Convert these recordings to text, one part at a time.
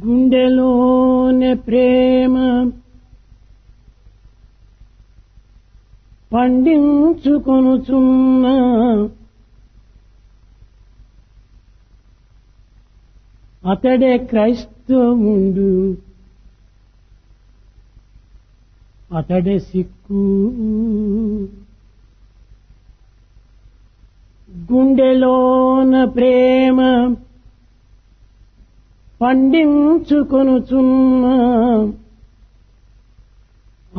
గుండెలోనే ప్రేమ పండించుకొనుచున్న అతడే క్రైస్తవుండు, అతడే సిక్కు. గుండెలోన ప్రేమ పండించుకొనుచున్న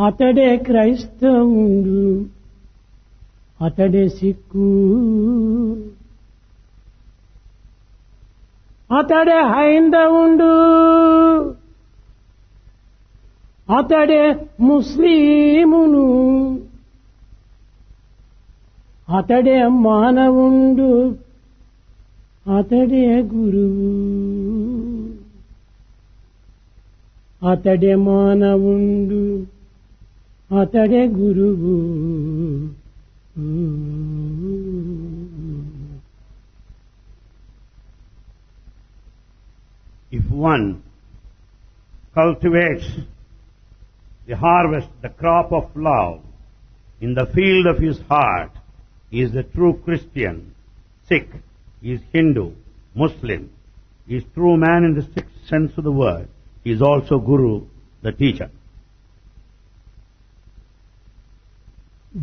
అతడే క్రైస్తవుండు, అతడే సిక్కు. అతడే హైందవుండు, అతడే ముస్లిమును, అతడే మానవుండు, అతడే గురువు. అతడే మానవుండు, అతడే గురువు. If one cultivates the harvest, the crop of love in the field of his heart, he is a true Christian. Sikh, he is Hindu, Muslim, he is true man in the strict sense of the word. He is also Guru, the teacher.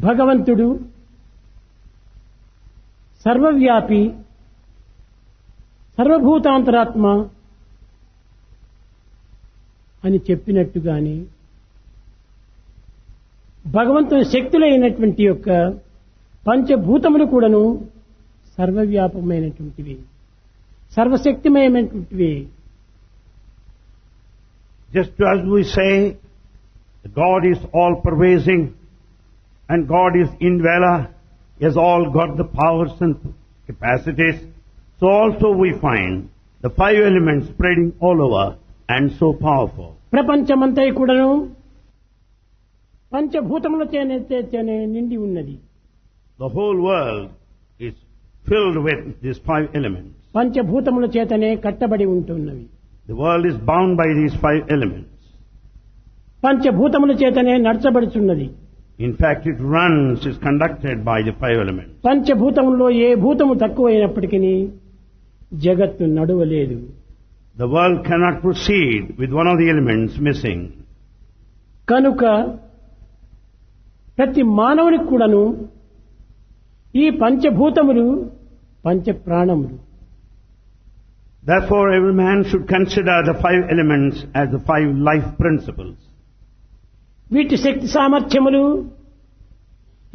భగవంతుడు సర్వవ్యాపి, సర్వభూతాంతరాత్మ అని చెప్పినట్టుగాని భగవంతుని శక్తులైనటువంటి యొక్క పంచభూతములు కూడాను సర్వవ్యాపమైనటువంటివి, సర్వశక్తిమయమైనటువంటివి. Just as we say God is all-pervading and God is indweller, He has all got the powers and capacities, so also we find the five elements spreading all over and so powerful. ప్రపంచమంతా కూడాను పంచభూతములచే నిండి ఉన్నది. The whole world is filled with these five elements. పంచభూతముల చేతనే కట్టబడి ఉంటున్నవి. The world is bound by these five elements. పంచభూతముల చేతనే నడచబడుచున్నది. In fact, it runs, is conducted by the five elements. పంచభూతములలో ఏ భూతము తక్కువైనప్పటికీ జగత్తు నడవలేదు. The world cannot proceed with one of the elements missing. కనుక ప్రతి మానవునికి కూడాను ఈ పంచభూతములు పంచప్రాణములు. Therefore, every man should consider the five elements as the five life principles. వీటి శక్తి సామర్థ్యములు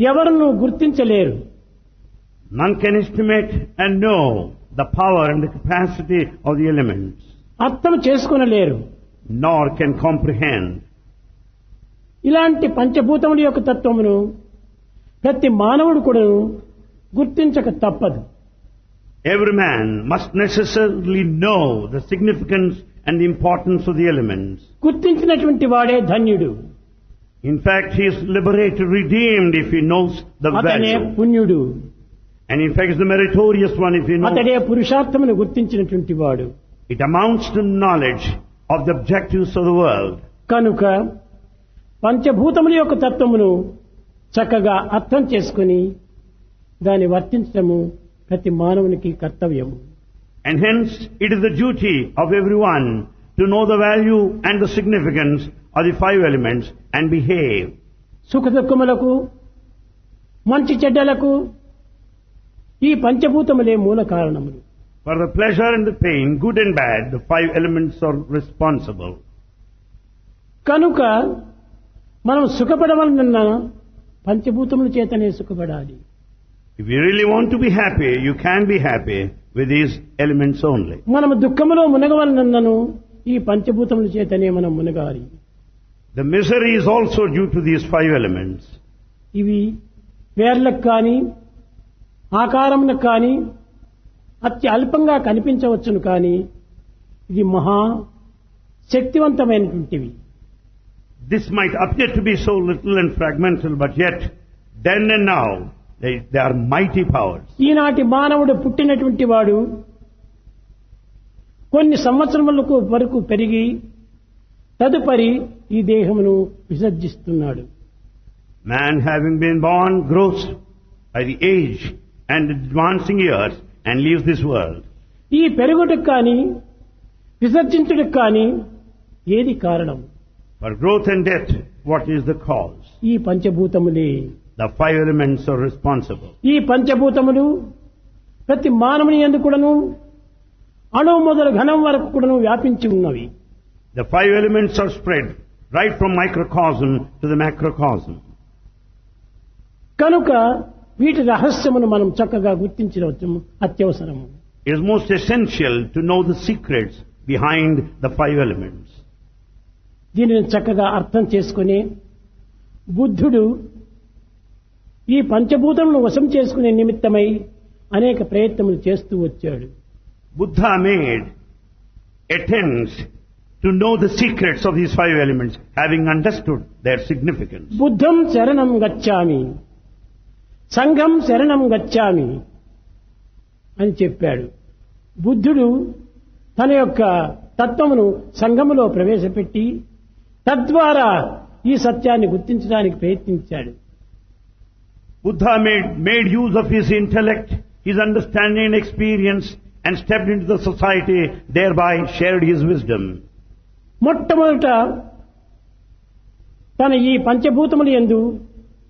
ఎవరును గుర్తించలేరు. None can estimate and know the power and the capacity of the elements. అర్థం చేసుకొనలేరు. Nor can comprehend. ఇలాంటి పంచభూతముల యొక్క తత్వమును ప్రతి మానవుడు కూడా గుర్తించక తప్పదు. Every man must necessarily know the significance and the importance of the elements. గుర్తించినటువంటి వాడే ధన్యుడు. In fact, he is liberated, redeemed if he knows the అతనే value. పుణ్యుడు. And in fact, is the meritorious one if he knows. అతడే పురుషార్థమును గుర్తించినటువంటి వాడు. It amounts to knowledge of the objectives of the world. కనుక పంచభూతముల యొక్క తత్వమును చక్కగా అర్థం చేసుకుని దాన్ని వర్తించడము ప్రతి మానవునికి కర్తవ్యము. And hence, it is the duty of everyone to know the value and the significance of the five elements and behave. సుఖ దుఃఖములకు మంచి చెడ్డలకు ఈ పంచభూతములే మూల కారణములు. For the pleasure and the pain, good and bad, the five elements are responsible. కనుక మనం సుఖపడవలనన్నా పంచభూతముల చేతనే సుఖపడాలి. If you really want to be happy, you can be happy with these elements only. మనము దుఃఖములో మునగవలనన్నను ఈ పంచభూతముల చేతనే మనం మునగాలి. The misery is also due to these five elements. ఇవి పేర్లకు కానీ ఆకారములకు కానీ అతి అల్పంగా కనిపించవచ్చును, కానీ ఇది మహా శక్తివంతమైనటువంటివి. This might appear to be so little and fragmental, but yet, then and now, they are mighty powers. ఈనాటి మానవుడు పుట్టినటువంటి వాడు కొన్ని సంవత్సరములకు వరకు పెరిగి తదుపరి ఈ దేహమును విసర్జిస్తున్నాడు. Man, having been born, grows by the age and advancing years and leaves this world. ఈ పెరుగుటకు కానీ విసర్జించుటకు కానీ ఏది కారణం? For growth and death, what is the cause? ఈ పంచభూతములే. The five elements are responsible. ఈ పంచభూతములు ప్రతి మానవుని యందు కూడాను అణువు మొదలు ఘనం వరకు కూడాను వ్యాపించి ఉన్నవి. The five elements are spread right from microcosm to the macrocosm. కనుక వీటి రహస్యమును మనం చక్కగా గుర్తించవచ్చు అత్యవసరము. It is most essential to know the secrets behind the five elements. దీనిని చక్కగా అర్థం చేసుకుని బుద్ధుడు ఈ పంచభూతములను వశం చేసుకునే నిమిత్తమై అనేక ప్రయత్నములు చేస్తూ వచ్చాడు. Buddha made attempts to know the secrets of these five elements, having understood their significance. బుద్ధం శరణం గచ్ఛామి, సంఘం శరణం గచ్ఛామి అని చెప్పాడు. బుద్ధుడు తన యొక్క తత్వమును సంఘములో ప్రవేశపెట్టి తద్వారా ఈ సత్యాన్ని గుర్తించడానికి ప్రయత్నించాడు. Buddha made use of his intellect, his understanding and experience, and stepped into the society, thereby shared his wisdom. మొట్టమొదట తన ఈ పంచభూతముల యందు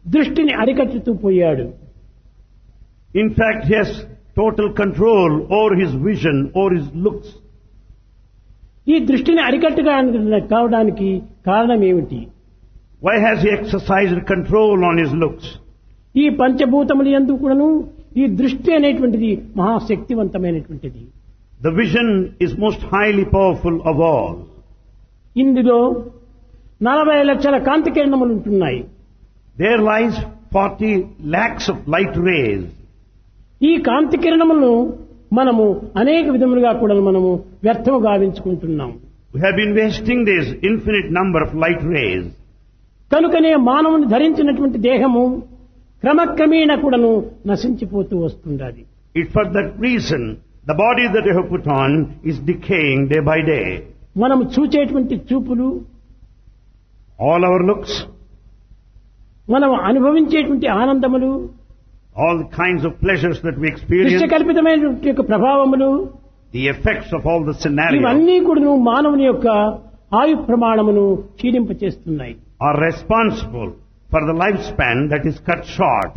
దృష్టిని అరికట్టుతూ పోయాడు. In fact, he has total control over his vision, over his looks. ఈ దృష్టిని కావడానికి కారణం ఏమిటి? Why has he exercised control on his looks? ఈ పంచభూతముల యందు కూడాను ఈ దృష్టి అనేటువంటిది మహాశక్తివంతమైనటువంటిది. The vision is most highly powerful of all. ఇందులో 40 లక్షల కాంతి కిరణములు ఉంటున్నాయి. There lies 40 lakhs of light rays. ఈ కాంతి కిరణములను మనము అనేక విధములుగా కూడా మనము వ్యర్థము గావించుకుంటున్నాం. We have been wasting this infinite number of light rays. కనుకనే మానవుని ధరించినటువంటి దేహము క్రమక్రమేణా కూడాను నశించిపోతూ వస్తుండాలి. It's for that reason the body that you have put on is decaying day by day. మనము చూచేటువంటి చూపులు, All our looks, మనం అనుభవించేటువంటి ఆనందములు, all the kinds of pleasures that we experience, దృశ్యకల్పితమైనటువంటి యొక్క ప్రభావములు, the effects of all the scenarios ఇవన్నీ కూడాను మానవుని యొక్క ఆయు ప్రమాణమును క్షీణింపచేస్తున్నాయి. are responsible for the lifespan that is cut short.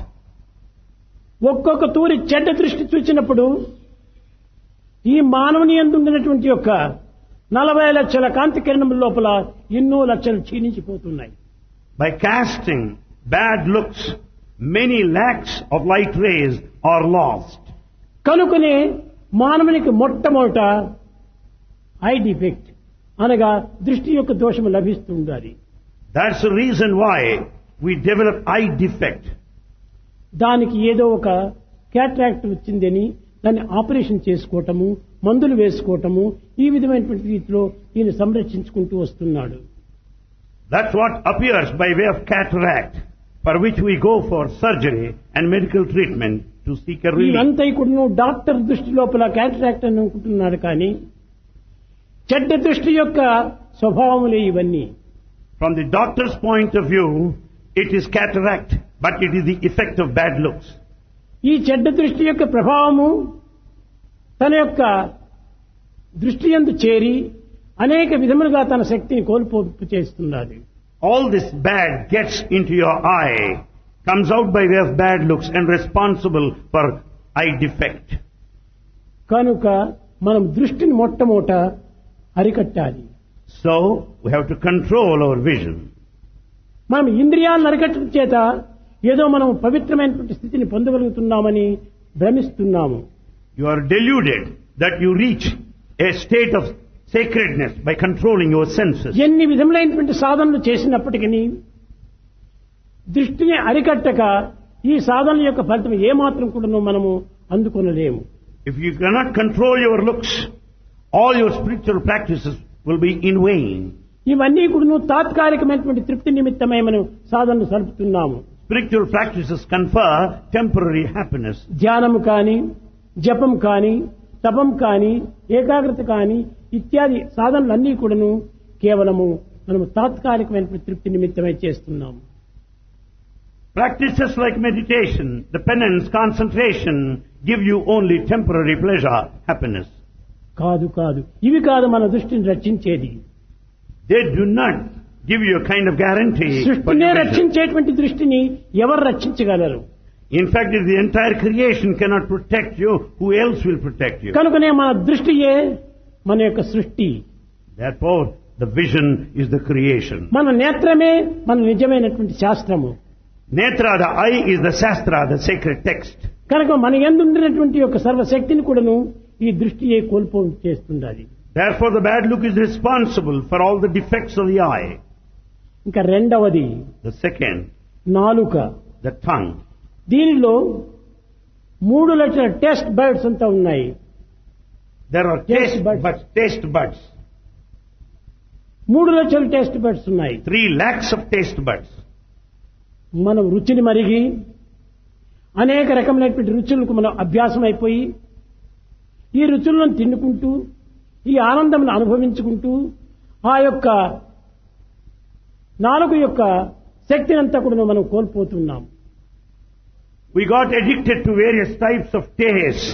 ఒక్కొక్క తూరి చెడ్డ దృష్టి చూచినప్పుడు ఈ మానవుని యందు ఉన్నటువంటి యొక్క 40 లక్షల కాంతి కిరణముల లోపల ఎన్నో లక్షలు క్షీణించిపోతున్నాయి. By casting bad looks, many lakhs of light rays are lost. కనుకనే మానవునికి మొట్టమొదట ఐ డిఫెక్ట్ అనగా దృష్టి యొక్క దోషము లభిస్తుండాలి. That's the reason why we develop eye defect. దానికి ఏదో ఒక క్యాట్రాక్ట్ వచ్చిందని దాన్ని ఆపరేషన్ చేసుకోవటము, మందులు వేసుకోవటము, ఈ విధమైనటువంటి రీతిలో ఈయన సంరక్షించుకుంటూ వస్తున్నాడు. That's what appears by way of cataract, for which we go for surgery and medical treatment to seek a relief. ఇవంతా కూడా డాక్టర్ దృష్టి లోపల క్యాట్రాక్ట్ అని అనుకుంటున్నాడు, కానీ చెడ్డ దృష్టి యొక్క స్వభావములే ఇవన్నీ. From the doctor's point of view, it is cataract, but it is the effect of bad looks. ఈ చెడ్డ దృష్టి యొక్క ప్రభావము తన యొక్క దృష్టి యందు చేరి అనేక విధములుగా తన శక్తిని కోల్పోపు చేస్తున్నది. All this bad gets into your eye, comes out by way of bad looks and responsible for eye defect. కనుక మనం దృష్టిని మొట్టమొదట అరికట్టాలి. So, we have to control our vision. మనం ఇంద్రియాలను అరికట్టడం చేత ఏదో మనం పవిత్రమైనటువంటి స్థితిని పొందగలుగుతున్నామని భ్రమిస్తున్నాము. You are deluded that you reach a state of sacredness by controlling your senses. ఎన్ని విధములైనటువంటి సాధనలు చేసినప్పటికీ దృష్టిని అరికట్టక ఈ సాధనల యొక్క ఫలితం ఏమాత్రం కూడా మనము అందుకొనలేము. If you cannot control your looks, all your spiritual practices will be in vain. ఇవన్నీ కూడా తాత్కాలికమైనటువంటి తృప్తి నిమిత్తమై మనం సాధనలు సలుపుతున్నాము. Spiritual practices confer temporary happiness. ధ్యానము కాని, జపం కాని, తపం కాని, ఏకాగ్రత కాని ఇత్యాది సాధనలన్నీ కూడాను కేవలము మనము తాత్కాలికమైనటువంటి తృప్తి నిమిత్తమై చేస్తున్నాము. Practices like meditation, the penance, concentration give you only temporary pleasure, happiness. కాదు కాదు, ఇవి కాదు మన దృష్టిని రక్షించేది. They do not give you a kind of guarantee. సృష్టినే రక్షించేటువంటి దృష్టిని ఎవరు రక్షించగలరు? In fact, if the entire creation cannot protect you, who else will protect you? కనుకనే మన దృష్టియే మన యొక్క సృష్టి. Therefore, the vision is the creation. మన నేత్రమే మన నిజమైనటువంటి శాస్త్రము. Netra, the eye, is the Shastra, the sacred text. కనుక మన యందు ఉండినటువంటి యొక్క సర్వశక్తిని కూడాను ఈ దృష్టియే కోల్పోయి చేస్తుండాలి. Therefore, the bad look is responsible for all the defects of the eye. ఇంకా రెండవది The second, నాలుక. the tongue. దీనిలో 3 లక్షల టెస్ట్ బర్డ్స్ అంతా ఉన్నాయి. There are Taste buds. taste buds. 3 లక్షల టెస్ట్ బర్డ్స్ ఉన్నాయి. 3 lakhs of taste buds. మనం రుచిని మరిగి అనేక రకమైనటువంటి రుచులకు మనం అభ్యాసం అయిపోయి ఈ రుచులను తిన్నుకుంటూ ఈ ఆనందమును అనుభవించుకుంటూ ఆ యొక్క నాలుక యొక్క శక్తిని అంతా కూడా మనం కోల్పోతున్నాం. We got addicted to various types of taste.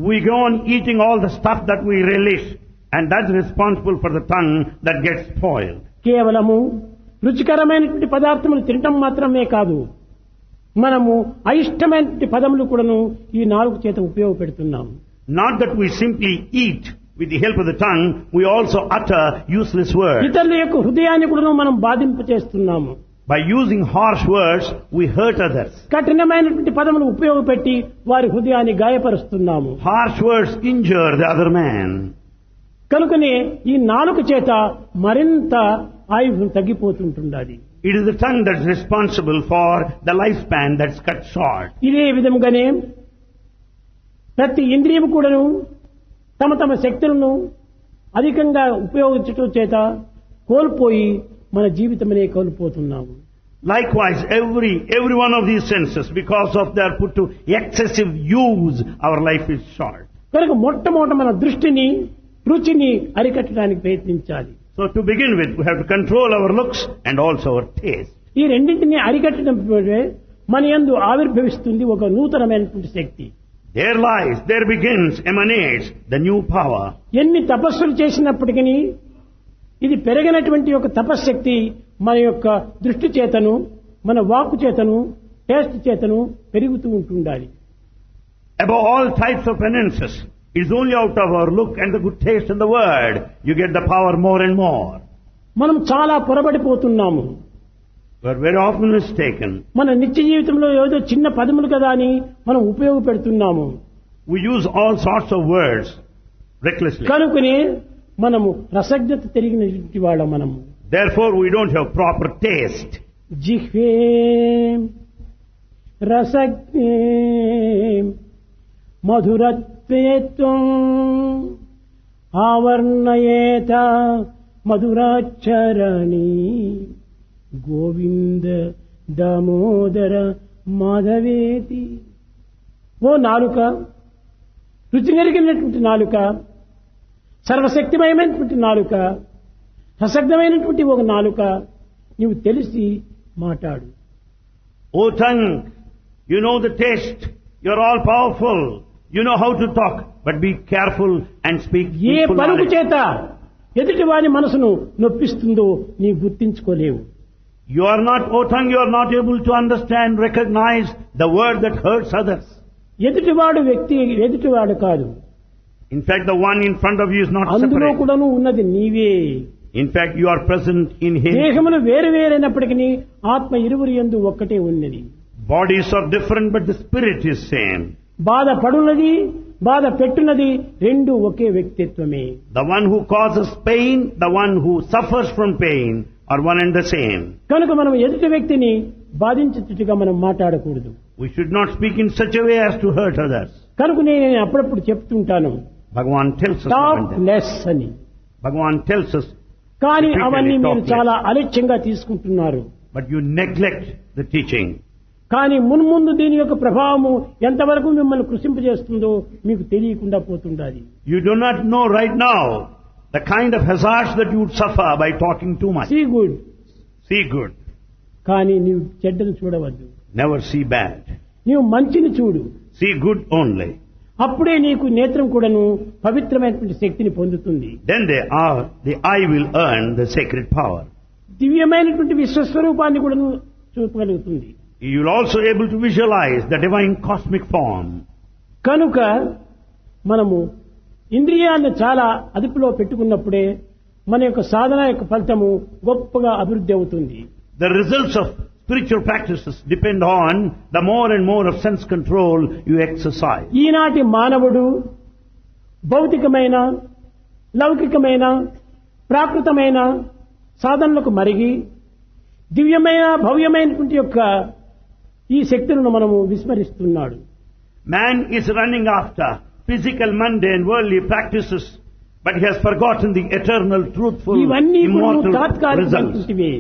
We go on eating all the stuff that we relish, and that's responsible for the tongue that gets spoiled. కేవలము రుచికరమైనటువంటి పదార్థములు తినటం మాత్రమే కాదు, మనము అయిష్టమైనటువంటి పదములు కూడాను ఈ నాలుగు చేత ఉపయోగపెడుతున్నాము. Not that we simply eat with the help of the tongue, we also utter useless words. ఇతరుల యొక్క హృదయాన్ని కూడాను మనం బాధింపచేస్తున్నాము. By using harsh words, we hurt others. కఠినమైనటువంటి పదములు ఉపయోగపెట్టి వారి హృదయాన్ని గాయపరుస్తున్నాము. Harsh words injure the other man. కనుకనే ఈ నాలుక చేత మరింత ఆయువు తగ్గిపోతుంటుండాలి. It is the tongue that's responsible for the lifespan that's cut short. ఇదే విధముగానే ప్రతి ఇంద్రియము కూడాను తమ తమ శక్తులను అధికంగా ఉపయోగించడం చేత కోల్పోయి మన జీవితమనే కోల్పోతున్నాము. Likewise, every one of these senses, because of their put to excessive use, our life is short. కనుక మొట్టమొదట మన దృష్టిని, రుచిని అరికట్టడానికి ప్రయత్నించాలి. So to begin with, we have to control our looks and also our taste. ఈ రెండింటిని అరికట్టడం మన యందు ఆవిర్భవిస్తుంది ఒక నూతనమైనటువంటి శక్తి. There begins, emanates the new power. ఎన్ని తపస్సులు చేసినప్పటికీ ఇది పెరిగినటువంటి ఒక తపశ్శక్తి మన యొక్క దృష్టి చేతను, మన వాక్కు చేతను, టేస్ట్ చేతను పెరుగుతూ ఉంటుండాలి. Above all types of penances, it's only out of our look and the good taste in the word you get the power more and more. మనం చాలా పొరబడిపోతున్నాము. We are very often mistaken. మన నిత్య జీవితంలో ఏదో చిన్న పదములు కదా అని మనం ఉపయోగపెడుతున్నాము. We use all sorts of words recklessly. కనుకనే మనము రసజ్ఞత తిరిగినటువంటి వాళ్ళం. మనము Therefore, we don't have proper taste. జిహ్వే రసజ్ఞే మధురత్వేత్వం ఆవర్ణయేత మధురాచరణి Govinda Damodara మాధవేతి. ఓ నాలుక, రుచి నెరిగినటువంటి నాలుక, సర్వశక్తిమయమైనటువంటి నాలుక, రసజ్ఞమైనటువంటి ఒక నాలుక, నీవు తెలిసి మాట్లాడు. O tongue, you know the taste. You're all powerful. You know how to talk. But be careful and speak A peaceful పలుకు knowledge. చేత ఎదుటి వారి మనసును నొప్పిస్తుందో నీ గుర్తించుకోలేవు. You are not, O tongue, you are not able to understand, recognize the word that hurts others. ఎదుటివాడు వ్యక్తి ఎదుటివాడు కాదు. In fact, the one in front of you is not అందులో separate. కూడాను ఉన్నది నీవే. In fact, you are present in him. దేహములు వేరు వేరైనప్పటికీ ఆత్మ ఇరువురి యందు ఒక్కటే ఉన్నది. Bodies are different, but the spirit is same. బాధ పడున్నది, బాధ పెట్టున్నది, రెండు ఒకే వ్యక్తిత్వమే. The one who causes pain, the one who suffers from pain are one and the same. కనుక మనం ఎదుటి వ్యక్తిని బాధించేట్టుగా మనం మాట్లాడకూడదు. We should not speak in such a way as to hurt others. కనుక నేను అప్పుడప్పుడు చెప్తుంటాను, Bhagavan tells us talk about that. Less అని. Bhagavan tells us, కానీ repeatedly అవన్నీ మీరు talk చాలా less. అలక్ష్యంగా తీసుకుంటున్నారు. But you neglect the teaching. కానీ మున్ముందు దీని యొక్క ప్రభావము ఎంతవరకు మిమ్మల్ని కృషింపజేస్తుందో మీకు తెలియకుండా పోతుండాలి. You do not know right now the kind of hazards that you would suffer by talking too much. See good, See good, కానీ నీవు చెడ్డను చూడవద్దు. never see bad. నీవు మంచిని చూడు. See good only. అప్పుడే నీకు నేత్రం కూడాను పవిత్రమైనటువంటి శక్తిని పొందుతుంది. Then the eye will earn the sacred power. దివ్యమైనటువంటి విశ్వస్వరూపాన్ని కూడాను చూపగలుగుతుంది. You will also able to visualize the divine cosmic form. కనుక మనము ఇంద్రియాలను చాలా అదుపులో పెట్టుకున్నప్పుడే మన యొక్క సాధన యొక్క ఫలితము గొప్పగా అభివృద్ధి అవుతుంది. The results of spiritual practices depend on the more and more of sense control you exercise. ఈనాటి మానవుడు భౌతికమైన, లౌకికమైన, ప్రాకృతమైన సాధనలకు మరిగి దివ్యమైన, భవ్యమైనటువంటి యొక్క ఈ శక్తులను మనము విస్మరిస్తున్నాడు. Man is running after physical, mundane, worldly practices, but he has forgotten the eternal, truthful, ఇవన్నీ కూడా immortal results. తాత్కాలికమైనటువంటివి.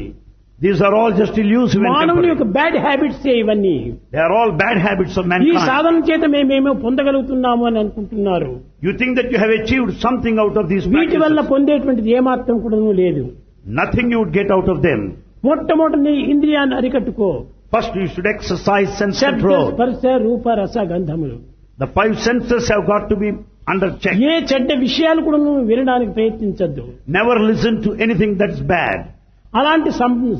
These are all just illusive and మానవుని యొక్క temporary. బ్యాడ్ హ్యాబిట్స్ ఇవన్నీ. They are all bad habits of ఈ mankind. సాధన చేత మేమేమో పొందగలుగుతున్నాము అని అనుకుంటున్నారు. You think that you have achieved something out of these వీటి వల్ల practices. పొందేటువంటిది ఏమాత్రం కూడా లేదు. Nothing you would get out of them. మొట్టమొదటి నీ ఇంద్రియాన్ని అరికట్టుకో. First you should exercise sense శబ్ద, control. స్పర్శ, రూప, రస, గంధములు. The five senses have got to be under check. ఏ చెడ్డ విషయాలు కూడా నువ్వు వినడానికి ప్రయత్నించద్దు. Never listen to anything that's bad. అలాంటి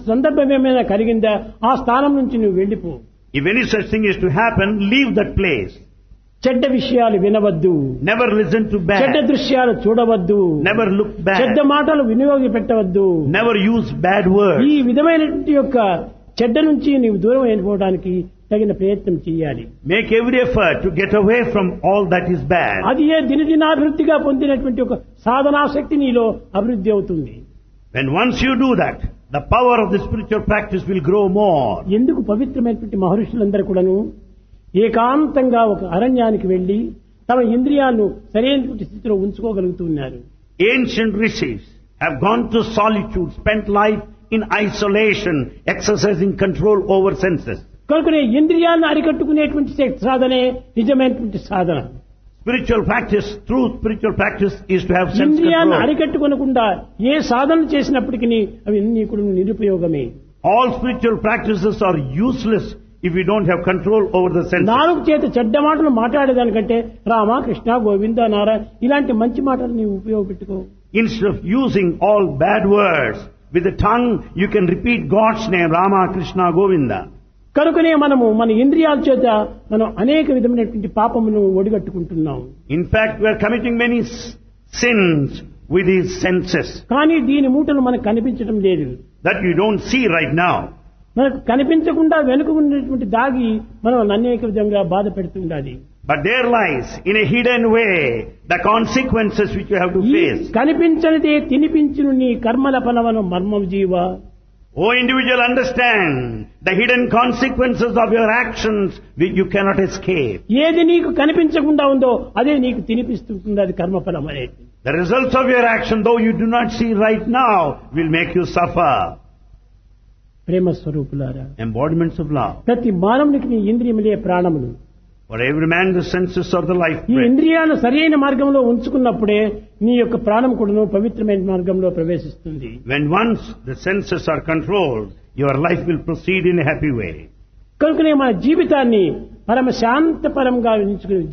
సందర్భం ఏమైనా కలిగిందా ఆ స్థానం నుంచి నువ్వు వెళ్ళిపో. If any such thing is to happen, leave that place. చెడ్డ విషయాలు వినవద్దు. Never listen to చెడ్డ bad. దృశ్యాలు చూడవద్దు. Never look చెడ్డ bad. మాటలు వినియోగపెట్టవద్దు. Never use bad words. ఈ విధమైనటువంటి యొక్క చెడ్డ నుంచి నీవు దూరం అయిపోవడానికి తగిన ప్రయత్నం చేయాలి. Make every effort to get away from all that is bad. అది ఏ దినదినాభివృద్ధిగా పొందినటువంటి ఒక సాధనాశక్తి నీలో అభివృద్ధి అవుతుంది. When once you do that, the power of the spiritual practice will grow more. ఎందుకు పవిత్రమైనటువంటి మహర్షులందరూ కూడాను ఏకాంతంగా ఒక అరణ్యానికి వెళ్లి తమ ఇంద్రియాలను సరైనటువంటి స్థితిలో ఉంచుకోగలుగుతున్నారు. Ancient rishis have gone to solitude, spent life in isolation, exercising control over senses. కనుకనే ఇంద్రియాలను అరికట్టుకునేటువంటి సాధనే నిజమైనటువంటి సాధన. Spiritual practice, true spiritual practice is to have sense ఇంద్రియాలను control. అరికట్టుకోనకుండా ఏ సాధన చేసినప్పటికీ అవి అన్ని కూడా నిరుపయోగమే. All spiritual practices are useless if you don't have control over the senses. నాలుగు చేత చెడ్డ మాటలు మాట్లాడేదానికంటే రామ, కృష్ణ, గోవింద, నారాయణ ఇలాంటి మంచి మాటలు నీవు ఉపయోగపెట్టుకో. Instead of using all bad words, with the tongue you can repeat God's name, Rama, Krishna, Govinda. కనుకనే మనము మన ఇంద్రియాల చేత మనం అనేక విధమైనటువంటి పాపమును ఒడిగట్టుకుంటున్నాం. In fact, we are committing many sins with these senses కానీ దీని మూటలు మనకు కనిపించడం లేదు. that you don't see right now. మనకు కనిపించకుండా వెనుక ఉన్నటువంటి దాగి మనం అనేక విధంగా బాధ పెడుతుండాలి. But there lies, in a hidden way, the consequences which you have to ఈ face. కనిపించనిదే తినిపించును నీ కర్మల ఫలవను మర్మం జీవ. O individual, understand the hidden consequences of your actions which you cannot escape. ఏది నీకు కనిపించకుండా ఉందో అదే నీకు తినిపిస్తుంది, అది కర్మఫలం అనేది. The results of your action, though you do not see right now, will make you suffer. ప్రేమ స్వరూపులారా, Embodiments of love. ప్రతి మానవునికి నీ ఇంద్రియములే ప్రాణములు. For every man, the senses are the life ఈ breath. ఇంద్రియాలను సరైన మార్గంలో ఉంచుకున్నప్పుడే నీ యొక్క ప్రాణం కూడాను పవిత్రమైన మార్గంలో ప్రవేశిస్తుంది. When once the senses are controlled, your life will proceed in a happy way. కనుకనే మన జీవితాన్ని పరమ శాంతపరంగా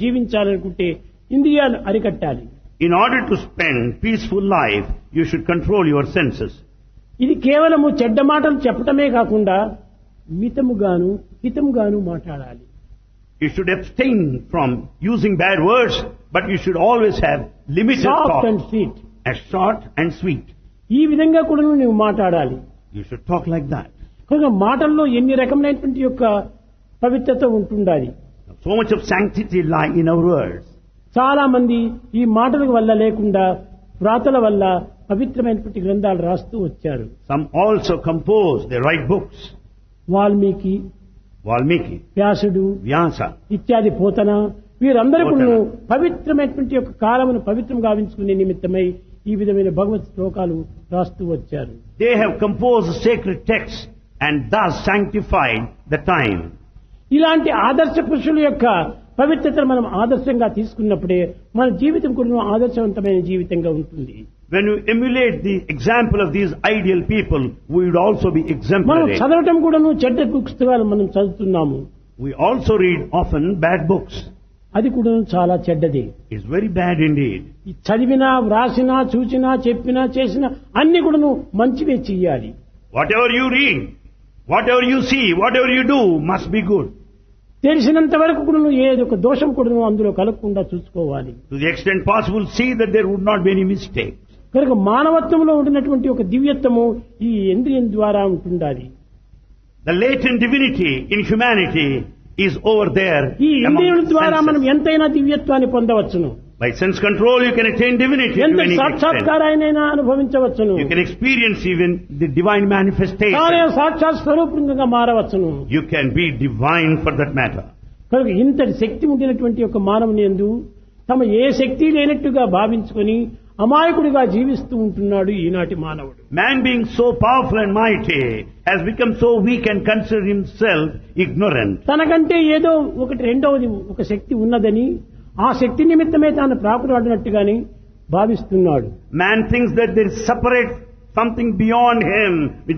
జీవించాలనుకుంటే ఇంద్రియాలు అరికట్టాలి. In order to spend peaceful life, you should control your senses. ఇది కేవలము చెడ్డ మాటలు చెప్పటమే కాకుండా మితముగాను హితముగాను మాట్లాడాలి. You should abstain from using bad words, but you should always have limited soft and talk. Sweet. As short and sweet. ఈ విధంగా కూడా నువ్వు మాట్లాడాలి. You should talk like that. కనుక మాటల్లో ఎన్ని రకమైనటువంటి యొక్క పవిత్రత ఉంటుండాలి. So much of sanctity lie in our words. చాలా మంది ఈ మాటల వల్ల లేకుండా వ్రాతల వల్ల పవిత్రమైనటువంటి గ్రంథాలు రాస్తూ వచ్చారు. Some also compose, they write books. Valmiki, Valmiki, వ్యాసుడు Vyasa, ఇత్యాది పోతన వీరందరూ కూడా పోతన. పవిత్రమైనటువంటి యొక్క కాలమును పవిత్రం గావించుకునే నిమిత్తమై ఈ విధమైన భగవత్ శ్లోకాలు రాస్తూ వచ్చారు. They have composed sacred texts and thus sanctified the time. ఇలాంటి ఆదర్శ పురుషుల యొక్క పవిత్రతను మనం ఆదర్శంగా తీసుకున్నప్పుడే మన జీవితం కూడా ఆదర్శవంతమైన జీవితంగా ఉంటుంది. When you emulate the example of these ideal people, we would also be మనం exemplary. చదవటం కూడాను చెడ్డ పుస్తకాలు మనం చదువుతున్నాము. We also read often bad books. అది కూడా చాలా చెడ్డది. It's very bad indeed. ఈ చదివినా వ్రాసినా చూసినా చెప్పినా చేసినా అన్ని కూడాను మంచివే చెయ్యాలి. Whatever you read, whatever you see, whatever you do must be good. తెలిసినంత వరకు కూడా ఏదో ఒక దోషం కూడా అందులో కలగకుండా చూసుకోవాలి. To the extent possible, see that there would not be any mistake. కనుక మానవత్వంలో ఉండినటువంటి ఒక దివ్యత్వము ఈ ఇంద్రియం ద్వారా ఉంటుండాలి. The latent divinity in humanity is over there. ఈ among ఇంద్రియుల ద్వారా senses. మనం ఎంతైనా దివ్యత్వాన్ని పొందవచ్చును. By sense control, you can attain divinity to ఎంత any extent. సాక్షాత్కారాయనైనా అనుభవించవచ్చును. You can experience even the divine తానే manifestation. సాక్షాత్ స్వరూపంగా మారవచ్చును. You can be divine for that matter. కనుక ఇంతటి శక్తి ఉండినటువంటి ఒక మానవుని యందు తమ ఏ శక్తి లేనట్టుగా భావించుకొని అమాయకుడిగా జీవిస్తూ ఉంటున్నాడు ఈనాటి మానవుడు. Man being so powerful and mighty has become so weak and consider himself ignorant. తనకంటే ఏదో ఒకటి రెండవది ఒక శక్తి ఉన్నదని ఆ శక్తి నిమిత్తమే తాను ప్రాకులాడినట్టుగాని భావిస్తున్నాడు. Man thinks that there is separate something beyond him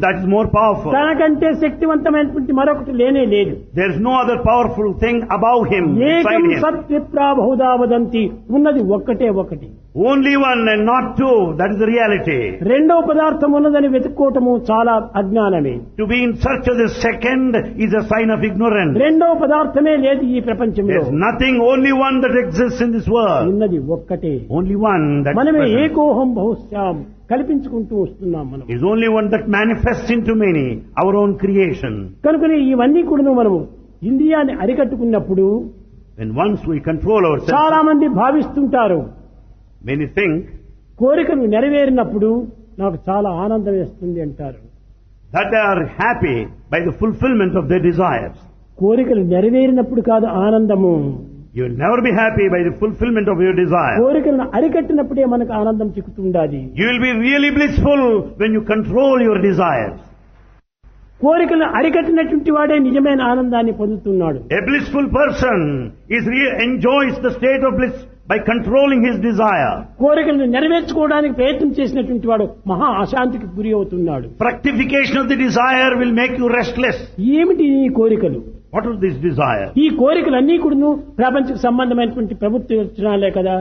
that is more powerful. తనకంటే శక్తివంతమైనటువంటి మరొకటి లేనే లేదు. There is no other powerful thing above him, ఏకం beside him. సత్విప్రా బహుదా వదంతి, ఉన్నది ఒక్కటే ఒకటి. Only one and not two, that is the reality. రెండవ పదార్థం ఉన్నదని వెతుక్కోవటము చాలా అజ్ఞానమే. To be in search of the second is a sign of ignorance. రెండవ పదార్థమే లేదు ఈ ప్రపంచంలో. There is nothing, only one that exists in this world. ఉన్నది ఒక్కటే. Only one that మనమే is present. ఏకోహం బహుశ్యాం కల్పించుకుంటూ వస్తున్నాం మనం. Is only one that manifests into many, our own creation. కనుకనే ఇవన్నీ కూడా మనము ఇంద్రియాన్ని అరికట్టుకున్నప్పుడు When once we control ourselves, చాలా మంది భావిస్తుంటారు, many think కోరికలు నెరవేరినప్పుడు నాకు చాలా ఆనందం వేస్తుంది అంటారు. that they are happy by the fulfillment of their desires. కోరికలు నెరవేరినప్పుడు కాదు ఆనందము, You will never be happy by the fulfillment of your desire. కోరికలను అరికట్టినప్పుడే మనకు ఆనందం చిక్కుతుండాలి. You will be really blissful when you control your desires. కోరికలను అరికట్టినటువంటి వాడే నిజమైన ఆనందాన్ని పొందుతున్నాడు. A blissful person enjoys the state of bliss by controlling his desire. కోరికలను నెరవేర్చుకోవడానికి ప్రయత్నం చేసినటువంటి వాడు మహా అశాంతికి గురి అవుతున్నాడు. Fructification of the desire will make you restless. ఏమిటి ఈ కోరికలు? What is this desire? ఈ కోరికలన్నీ కూడాను ప్రపంచకు సంబంధమైనటువంటి ప్రవృత్తి లక్షణాలే కదా.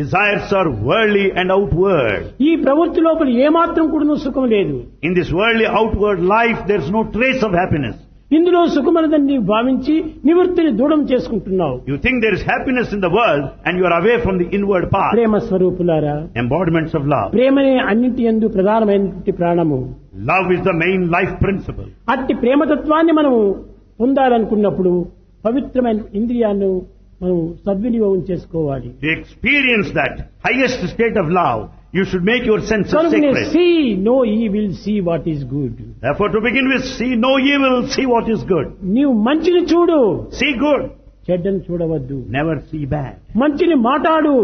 Desires are worldly and outward. ఈ ప్రవృత్తి లోపల ఏమాత్రం కూడాను సుఖం లేదు. In this worldly outward life, there is no trace of happiness. ఇందులో సుఖమనదని భావించి నివృత్తిని దూరం చేసుకుంటున్నావు. You think there is happiness in the world and you are away from the inward path. ప్రేమ స్వరూపులారా, Embodiments of love. ప్రేమనే అన్నింటి యందు ప్రధానమైనటువంటి ప్రాణము. Love is the main life principle. అట్టి ప్రేమతత్వాన్ని మనము పొందాలనుకున్నప్పుడు పవిత్రమైన ఇంద్రియాన్ని మనం సద్వినియోగం చేసుకోవాలి. To experience that highest state of love, you should make your senses కనుకనే sacred. see no evil, see what is good. Therefore, to begin with, see no evil, see what is good. నీవు మంచిని చూడు, See good, చెడ్డని చూడవద్దు. never see bad. మంచిని మాట్లాడు,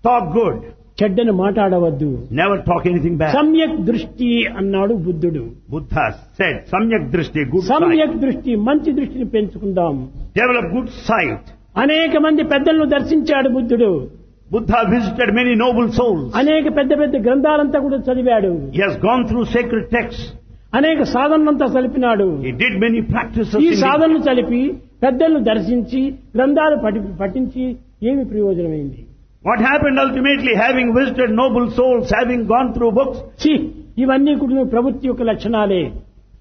Talk good, చెడ్డని మాట్లాడవద్దు. never talk anything bad. సమ్యక్ దృష్టి అన్నాడు బుద్ధుడు. Buddha said, Samyak Drishti, good sight. సమ్యక్ దృష్టి, మంచి దృష్టిని పెంచుకుందాం. Develop good sight. అనేక మంది పెద్దలను దర్శించాడు బుద్ధుడు. Buddha visited many noble souls. అనేక పెద్ద పెద్ద గ్రంథాలంతా కూడా చదివాడు. He has gone through sacred texts. అనేక సాధనలంతా చలిపినాడు. He did many practices. ఈ in సాధనలు చలిపి పెద్దలను దర్శించి గ్రంథాలు పఠించి ఏమి ప్రయోజనమైంది? What happened ultimately, having visited noble souls, having gone through books, ఛీ, ఇవన్నీ కూడా ప్రవృత్తి యొక్క లక్షణాలే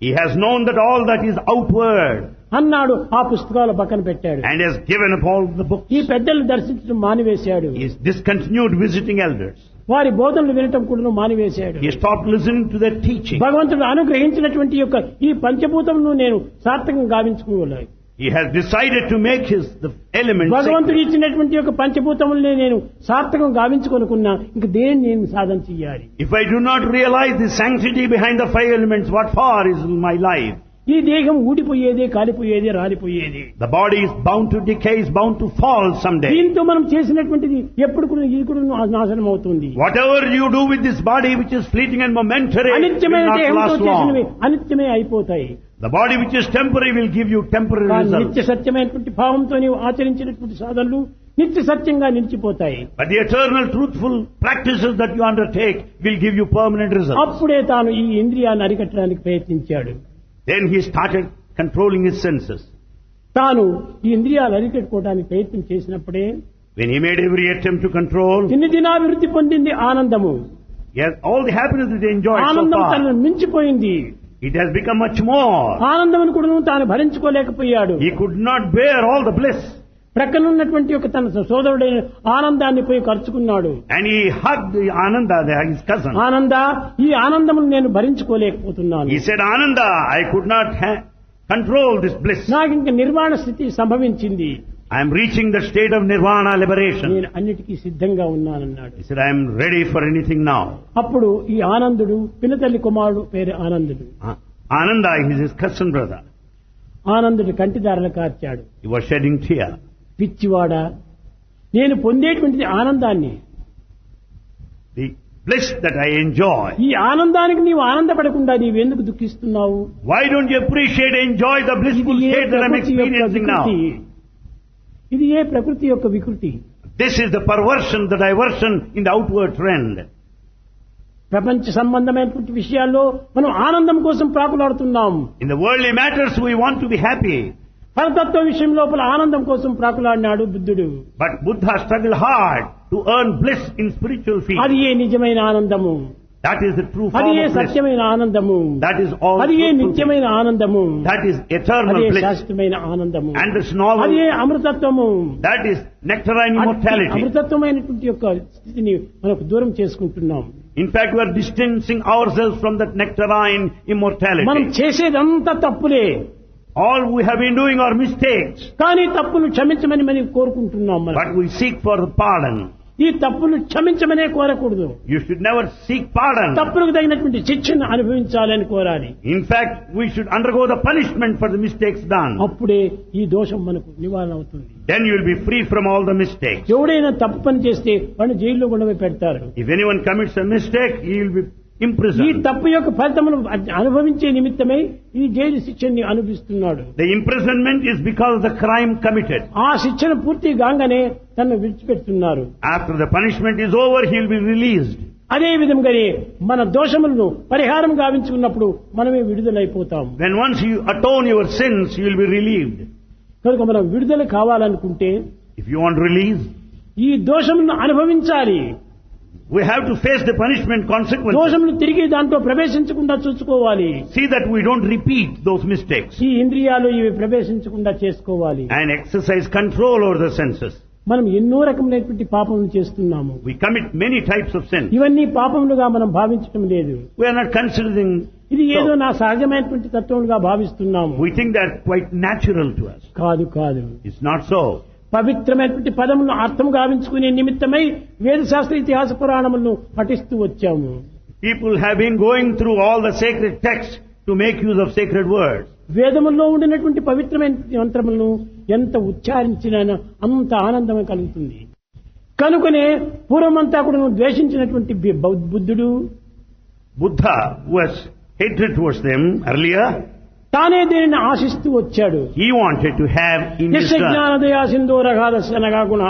he has known that all that is outward అన్నాడు. ఆ పుస్తకాలు పక్కన పెట్టాడు. and has given up all the books. ఈ పెద్దలను దర్శించడం మానివేశాడు. He has discontinued visiting elders. వారి బోధనలు వినటం కూడా మానివేశాడు. He stopped listening to their teaching. భగవంతుడు అనుగ్రహించినటువంటి యొక్క ఈ పంచభూతమును నేను సార్థకం గావించుకోవాలి. He has decided to make the elements భగవంతుడు sacred. ఇచ్చినటువంటి యొక్క పంచభూతములనే నేను సార్థకం గావించుకొనుకున్నా ఇంక దేని నేను సాధన చెయ్యాలి? If I do not realize the sanctity behind the five elements, what for is my life? ఈ దేహం ఊడిపోయేదే, కాలిపోయేదే, రాలిపోయేది. The body is bound to decay, is bound to fall someday. దీంతో మనం చేసినటువంటిది ఎప్పుడు కూడా ఇది కూడా నాశనం అవుతుంది. Whatever you do with this body which is fleeting and momentary will అనిత్యమైన not దేహంతో last చేసినవి long. అనిత్యమే అయిపోతాయి. The body which is temporary will give you temporary కానీ results. నిత్య సత్యమైనటువంటి భావంతో నీవు ఆచరించినటువంటి సాధనలు నిత్య సత్యంగా నిలిచిపోతాయి. But the eternal truthful practices that you undertake will give you permanent results. అప్పుడే తాను ఈ ఇంద్రియాన్ని అరికట్టడానికి ప్రయత్నించాడు. Then he started controlling his senses. తాను ఈ ఇంద్రియాలు అరికట్టుకోవడానికి ప్రయత్నం చేసినప్పుడే When he made every attempt to control, దినదినాభివృద్ధి పొందింది ఆనందము. yes, all the happiness that he enjoyed so ఆనందం far, తనను మించిపోయింది. it has become much more. ఆనందమును కూడా తాను భరించుకోలేకపోయాడు. He could not bear all the bliss. ప్రక్కనున్నటువంటి ఒక తన సోదరుడైన ఆనందాన్ని పోయి ఖర్చుకున్నాడు. And he hugged Ananda, his cousin. ఆనంద, ఈ ఆనందమును నేను భరించుకోలేకపోతున్నాను. He said, Ananda, I could not control this bliss. నాకు ఇంక నిర్వాణ స్థితి సంభవించింది. I am reaching the state of nirvana liberation. నేను అన్నిటికీ సిద్ధంగా ఉన్నానన్నాడు. He said, I am ready for anything now. అప్పుడు ఈ ఆనందుడు పినతల్లి కుమారుడు పేరు ఆనందుడు. Ananda is his cousin brother. Anandudu కంటిదారలు కార్చాడు. He was shedding tear. పిచ్చివాడా, నేను పొందేటువంటిది ఆనందాన్ని, The bliss that I enjoy. ఈ ఆనందానికి నీవు ఆనందపడకుండా నీవెందుకు దుఃఖిస్తున్నావు? Why don't you appreciate, enjoy the blissful ఇది ఏ state that I am ప్రకృతి యొక్క experiencing now? వికృతి. ఇది ఏ ప్రకృతి యొక్క వికృతి. This is the perversion, the diversion in the outward trend. ప్రపంచ సంబంధమైనటువంటి విషయాల్లో మనం ఆనందం కోసం ప్రాకులాడుతున్నాం. In the worldly matters we want to be happy. పరతత్వ విషయం లోపల ఆనందం కోసం ప్రాకులాడినాడు బుద్ధుడు. But Buddha struggled hard to earn bliss in spiritual field. అది ఏ నిజమైన ఆనందము, That is the true అది form ఏ of bliss. సత్యమైన ఆనందము, That is all అది ఏ truthful నిత్యమైన ఆనందము, bliss. That is అది eternal ఏ bliss. శాశ్వతమైన ఆనందము, And this novel, అది ఏ అమృతత్వము. that is nectarine immortality. అమృతత్వమైనటువంటి యొక్క స్థితిని మనకు దూరం చేసుకుంటున్నాం. In fact, we are distancing ourselves from that nectarine మనం immortality. చేసేదంతా తప్పులే, All we have been doing are mistakes. కానీ తప్పులు క్షమించమని మనం కోరుకుంటున్నాం. మనం But we seek for pardon. ఈ తప్పులు క్షమించమనే కోరకూడదు. You should never seek pardon. తప్పులకు తగినటువంటి శిక్షను అనుభవించాలని కోరాలి. In fact, we should undergo the punishment for the mistakes done. అప్పుడే ఈ దోషం మనకు నివారణ అవుతుంది. Then you will be free from all the mistakes. ఎవడైనా తప్పు పని చేస్తే వాడిని జైల్లో కూడా పెడతారు. If anyone commits a mistake, he will be ఈ imprisoned. తప్పు యొక్క ఫలితమును అనుభవించే నిమిత్తమై ఈ జైలు శిక్షని అనుభవిస్తున్నాడు. The imprisonment is because of the crime committed. ఆ శిక్షణ పూర్తి కాగానే తనను విడిచిపెడుతున్నారు. After the punishment is over, he will be released. అదే విధంగానే మన దోషములను పరిహారం గావించుకున్నప్పుడు మనమే విడుదలైపోతాం. When once you atone your sins, you will be relieved. కనుక మనం విడుదల కావాలనుకుంటే If you want release, ఈ దోషములను అనుభవించాలి. we have to face the punishment consequences. దోషములు తిరిగి దాంట్లో ప్రవేశించకుండా చూసుకోవాలి. See that we don't repeat those mistakes. ఈ ఇంద్రియాలు ఇవి ప్రవేశించకుండా చేసుకోవాలి. And exercise control over the senses. మనం ఎన్నో రకములైనటువంటి పాపములు చేస్తున్నాము. We commit many types of sins. ఇవన్నీ పాపములుగా మనం భావించడం లేదు. We are not considering. ఇది ఏదో So, నా సహజమైనటువంటి తత్వములుగా భావిస్తున్నాము. we think that quite natural to us. కాదు కాదు. It's not so. పవిత్రమైనటువంటి పదములను అర్థం గావించుకునే నిమిత్తమై వేదశాస్త్ర ఇతిహాస పురాణములను పఠిస్తూ వచ్చాము. People have been going through all the sacred texts to make use of sacred words. వేదముల్లో ఉండినటువంటి పవిత్రమైన మంత్రములను ఎంత ఉచ్చారించినా అంత ఆనందం కలుగుతుంది. కనుకనే పూర్వమంతా కూడా ద్వేషించినటువంటి బుద్ధుడు, Buddha was hatred towards them earlier. తానే దీనిని ఆశిస్తూ వచ్చాడు. He wanted to have in his యస్య turn. జ్ఞానదయా సింధోరగాదస్యనగా గుణ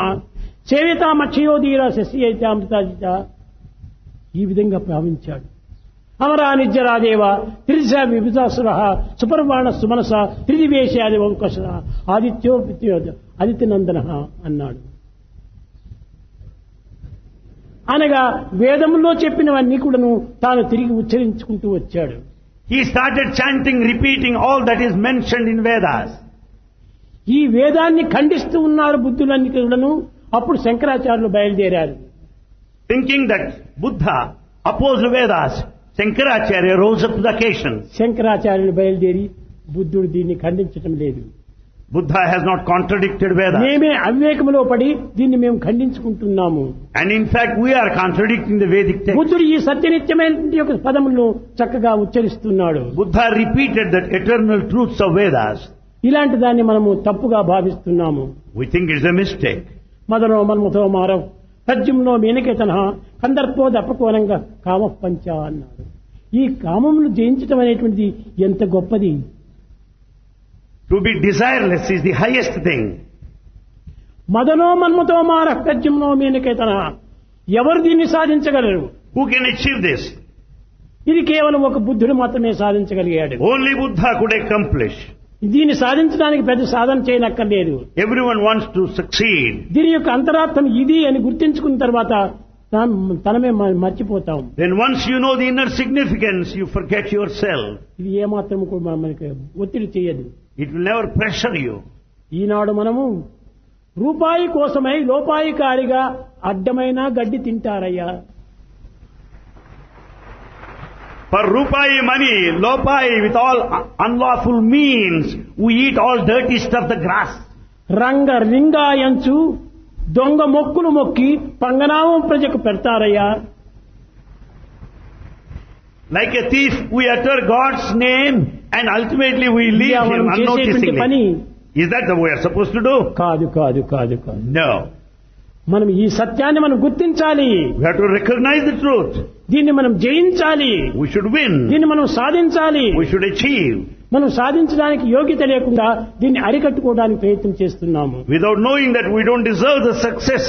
సేవితామక్షయోధీర శశియైతామృతాజిత, ఈ విధంగా భావించాడు. అమరా నిత్యరాదేవ త్రిశ విభుజాసుర సుపర్వాణ సుమనస త్రిదివేశాది వంకస ఆదిత్యో ఆదిత్యనందన అన్నాడు. అనగా వేదములో చెప్పినవన్నీ కూడాను తాను తిరిగి ఉచ్చరించుకుంటూ వచ్చాడు. He started chanting, repeating all that is mentioned in Vedas. ఈ వేదాన్ని ఖండిస్తూ ఉన్నారు బుద్ధులన్నీ కూడాను. అప్పుడు శంకరాచార్యులు బయలుదేరారు. Thinking that Buddha opposed Vedas, Shankaracharya rose up to the occasion. శంకరాచార్యులు బయలుదేరి బుద్ధుడు దీన్ని ఖండించటం లేదు. Buddha has not contradicted Vedas. మేమే అవివేకములో పడి దీన్ని మేము ఖండించుకుంటున్నాము. And in fact, we are contradicting the Vedic text. బుద్ధుడు ఈ సత్యనిత్యమైన యొక్క పదములను చక్కగా ఉచ్చరిస్తున్నాడు. Buddha repeated that eternal truths of Vedas. ఇలాంటి దాన్ని మనము తప్పుగా భావిస్తున్నాము. We think it's a mistake. మదనో మన్మథో Maarav తజ్జుమ్నో మేనకేతన కందర్పో దప్పకోనంగా కామ పంచ అన్నాడు. ఈ కామమును జయించటం అనేటువంటిది ఎంత గొప్పది. To be desireless is the highest thing. మదనో మన్మథో Maarav తజ్జుమ్నో మేనకేతన, ఎవరు దీన్ని సాధించగలరు? Who can achieve this? ఇది కేవలం ఒక బుద్ధుడు మాత్రమే సాధించగలిగాడు. Only Buddha could accomplish. దీన్ని సాధించడానికి పెద్ద సాధన చేయనక్కర్లేదు. Everyone wants to succeed. దీని యొక్క అంతరార్థం ఇది అని గుర్తించుకున్న తర్వాత తనమే మర్చిపోతాం. Then once you know the inner significance, you forget yourself. ఇది ఏమాత్రం కూడా మనకి ఒత్తిడి చేయదు. It will never pressure you. ఈనాడు మనము రూపాయి కోసమై లోపాయికారిగా అడ్డమైన గడ్డి తింటారయ్యా. For rupai money, lopai, with all unlawful means, we eat all dirty stuff, the grass. రంగ రింగాయంచు దొంగ మొక్కులు మొక్కి పంగనామం ప్రజకు పెడతారయ్యా. Like a thief, we utter God's name and ultimately we leave ఇది him మనం చేసేటువంటి పని unnoticingly. Is that the way we are supposed to do? కాదు కాదు కాదు కాదు. No. మనం ఈ సత్యాన్ని మనం గుర్తించాలి. We have to recognize the truth. దీన్ని మనం జయించాలి. We should win. దీన్ని మనం సాధించాలి. We should achieve. మనం సాధించడానికి యోగ్యత లేకుండా దీన్ని అరికట్టుకోవడానికి ప్రయత్నం చేస్తున్నాము. Without knowing that we don't deserve the success,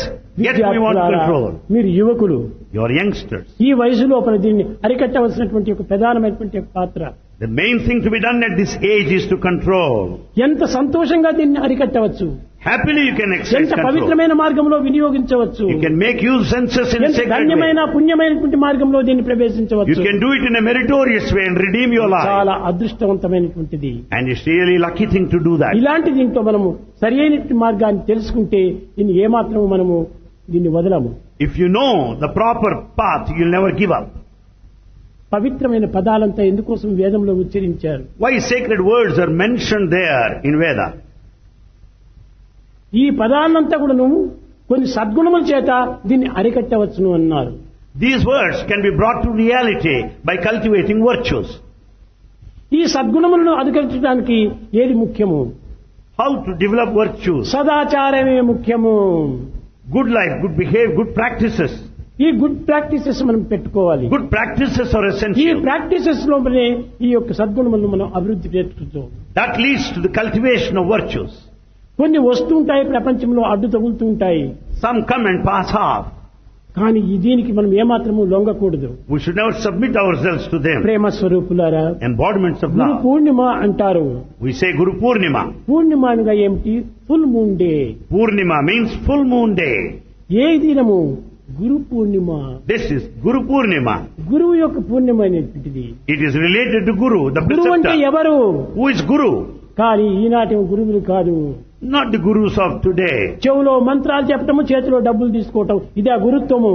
yet we want to control. మీరు యువకులు, You are youngsters. ఈ వయసు లోపల దీన్ని అరికట్టవలసినటువంటి ఒక ప్రధానమైనటువంటి ఒక పాత్ర. The main thing to be done at this age is to control. ఎంత సంతోషంగా దీన్ని అరికట్టవచ్చు, Happily you can exercise ఎంత control. పవిత్రమైన మార్గంలో వినియోగించవచ్చు, You can make use senses in a ఎంత sacred ధన్యమైన way. పుణ్యమైనటువంటి మార్గంలో దీన్ని You ప్రవేశించవచ్చు. can do it in a meritorious way and redeem your life. చాలా అదృష్టవంతమైనటువంటిది. And it's really lucky thing to do that. ఇలాంటి దీంట్లో మనము సరి అయినటువంటి మార్గాన్ని తెలుసుకుంటే దీన్ని ఏమాత్రము మనము దీన్ని వదలము. If you know the proper path, you'll never give up. పవిత్రమైన పదాలంతా ఎందుకోసం వేదంలో ఉచ్చరించారు? Why sacred words are mentioned there in Veda? ఈ పదాలంతా కూడాను కొన్ని సద్గుణముల చేత దీన్ని అరికట్టవచ్చును అన్నారు. These words can be brought to reality by cultivating virtues. ఈ సద్గుణములను అధికరించడానికి ఏది ముఖ్యము? How to develop virtues? సదాచారమే ముఖ్యము. Good life, good behavior, good practices. ఈ గుడ్ ప్రాక్టీసెస్ మనం పెట్టుకోవాలి. Good practices are ఈ essential. ప్రాక్టీసెస్ లోపలనే ఈ యొక్క సద్గుణములను మనం అభివృద్ధి చేసుకుంటాం. That leads to the cultivation of virtues. కొన్ని వస్తుంటాయి, ప్రపంచంలో అడ్డు తగులుతూ ఉంటాయి. Some come and pass off. కానీ దీనికి మనం ఏమాత్రము లొంగకూడదు. We should never submit ourselves to them. ప్రేమ స్వరూపులారా, Embodiments of గురు love. పూర్ణిమ అంటారు. We say Guru Purnima. పూర్ణిమ అనగా ఏమిటి? Full moon day. Purnima means full moon day. ఏ దినము? Guru Purnima. This is Guru Purnima. గురువు యొక్క పూర్ణిమ అనేటువంటిది. It is related to Guru, the గురువు అంటే preceptor. ఎవరు? Who is Guru? కానీ ఈనాటి గురువులు కాదు. Not the Gurus of today. చెవులో మంత్రాలు చెప్పటము, చేతిలో డబ్బులు తీసుకోవటం, ఇదే గురుత్వము.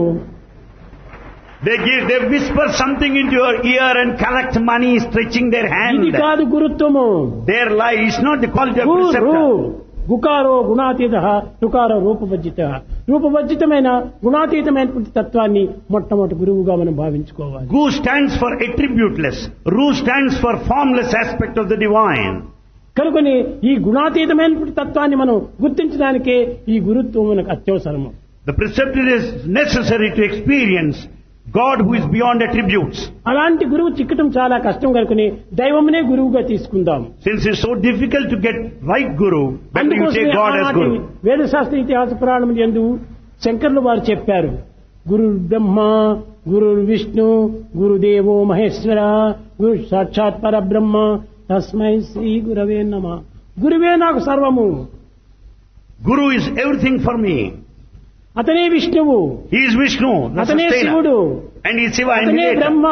They whisper something into your ear and collect money, stretching their hand. ఇది కాదు గురుత్వము. Their life is not the quality of Guru preceptor. గుకారో గుణాతీత, టుకారో రూపవర్జిత. రూపవర్జితమైన గుణాతీతమైనటువంటి తత్వాన్ని మొట్టమొదటి గురువుగా మనం భావించుకోవాలి. Gu stands for attributeless. Ru stands for formless aspect of the divine. కనుకొని ఈ గుణాతీతమైనటువంటి తత్వాన్ని మనం గుర్తించడానికే ఈ గురుత్వం మనకు అత్యవసరము. The preceptor is necessary to experience God who is beyond attributes. అలాంటి గురువు చిక్కటం చాలా కష్టం కనుకొని దైవమునే గురువుగా తీసుకుందాం. Since it's so difficult to get right Guru, better you take God as Guru. వేదశాస్త్ర ఇతిహాస పురాణం యందు శంకర్లు వారు చెప్పారు, గురు బ్రహ్మ, గురు విష్ణు, గురుదేవో మహేశ్వర, గురు సాక్షాత్ పరబ్రహ్మ, తస్మై శ్రీ గురవే నమః. గురువే నాకు సర్వము. Guru is everything for me. అతనే విష్ణువు, He is Vishnu, the అతనే శివుడు, sustainer. And He is Shiva, అతనే initiator. Brahma,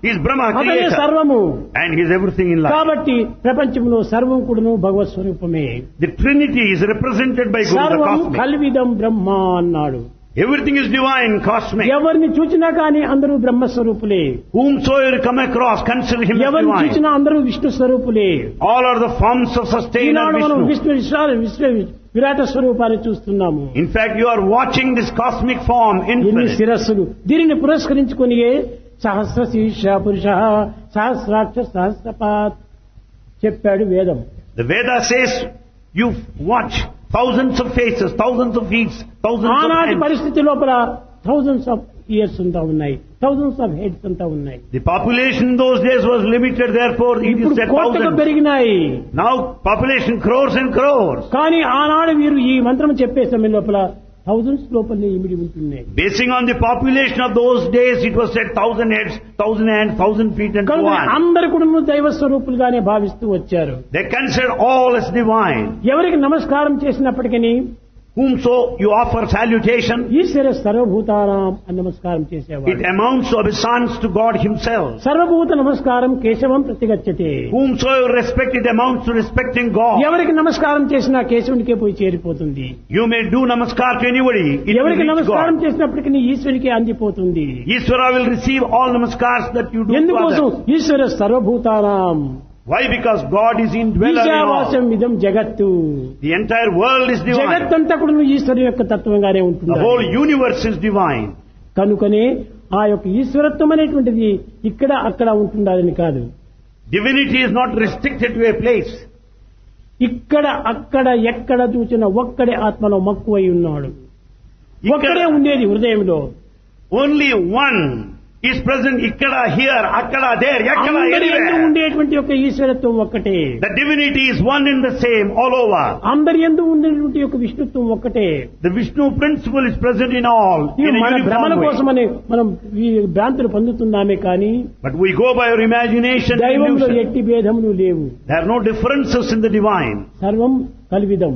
He is Brahma, అతనే creator. సర్వము. And He is everything in life. కాబట్టి ప్రపంచంలో సర్వం కూడాను భగవత్ స్వరూపమే. The Trinity is represented by Guru, the సర్వం cosmic. కల్విదం బ్రహ్మ అన్నాడు. Everything is divine, cosmic. ఎవరిని చూచినా కానీ అందరూ బ్రహ్మస్వరూపులే. Whomsoever you come across, consider him as ఎవరిని divine. చూచినా అందరూ Vishnu స్వరూపులే. All are the forms of sustainer ఈనాడు మనం Vishnu. విశ్వ విరాట స్వరూపాన్ని చూస్తున్నాము. In fact, you are watching this cosmic form ఎన్ని infinite. శిరస్సులు దీనిని పురస్కరించుకొని సహస్ర శీర్ష పురుష సహస్రాక్ష సహస్రపాత్ చెప్పాడు వేదం. The Veda says you watch thousands of faces, thousands of feet, thousands of ఆనాటి hands. పరిస్థితి లోపల థౌజండ్స్ ఆఫ్ ఇయర్స్ అంతా ఉన్నాయి, థౌజండ్స్ ఆఫ్ హెడ్స్ అంతా ఉన్నాయి. The population in those days was limited, therefore it ఇప్పుడు is said కోట్లకు thousands. పెరిగినాయి. Now population crores and crores. కానీ ఆనాడు వీరు ఈ మంత్రం చెప్పే సమయం లోపల థౌజండ్స్ లోపలనే ఇమిడి ఉంటున్నాయి. Basing on the population of those days, it was said 1,000 heads, 1,000 hands, 1,000 feet and so కనుక on. అందరు కూడా దైవ స్వరూపులుగానే భావిస్తూ వచ్చారు. They consider all as divine. ఎవరికి నమస్కారం చేసినప్పటికీ Whomso you offer salutation, ఈశ్వర సర్వభూతానాం అని నమస్కారం it చేసేవాడు. amounts to obeisance to God himself. సర్వభూత నమస్కారం కేశవం ప్రతిగచ్చతే. Whomsoever respect, it amounts to respecting God. ఎవరికి నమస్కారం చేసినా కేశవునికే పోయి చేరిపోతుంది. You may do namaskar to anybody, it will ఎవరికి reach నమస్కారం God. చేసినప్పటికీ ఈశ్వరికి అందిపోతుంది. Ishvara will receive all namaskars that you do to ఎందుకోసం? others. ఈశ్వర సర్వభూతానాం Why? Because God is indweller in all. ఈశావాస్యం ఇదం జగత్తు. The entire world is divine. జగత్తంతా కూడా ఈశ్వరు యొక్క తత్వంగానే The ఉంటుంది. whole universe is divine. కనుకనే ఆ యొక్క ఈశ్వరత్వం అనేటువంటిది ఇక్కడ అక్కడ ఉంటుండాలని కాదు. Divinity is not restricted to a place. ఇక్కడ అక్కడ ఎక్కడ చూసిన ఒక్కడే ఆత్మలో మక్కువై ఉన్నాడు. ఒక్కడే ఉండేది హృదయంలో. Only one is present ikkada, here, akkada, there, yakada, అందరి యందు anywhere. ఉండేటువంటి యొక్క ఈశ్వరత్వం ఒక్కటే. The divinity is one and the same all over. అందరి యందు ఉండేటువంటి యొక్క విష్ణుత్వం ఒక్కటే. The Vishnu principle is present in all ఇవి in a మన భ్రమణ uniform way. కోసమని మనం ఈ భ్రాంతులు పొందుతున్నామే కానీ But we go by our imagination and దైవంలో illusion. ఎట్టి భేదములు లేవు. There are no differences in the divine. సర్వం కల్విదం.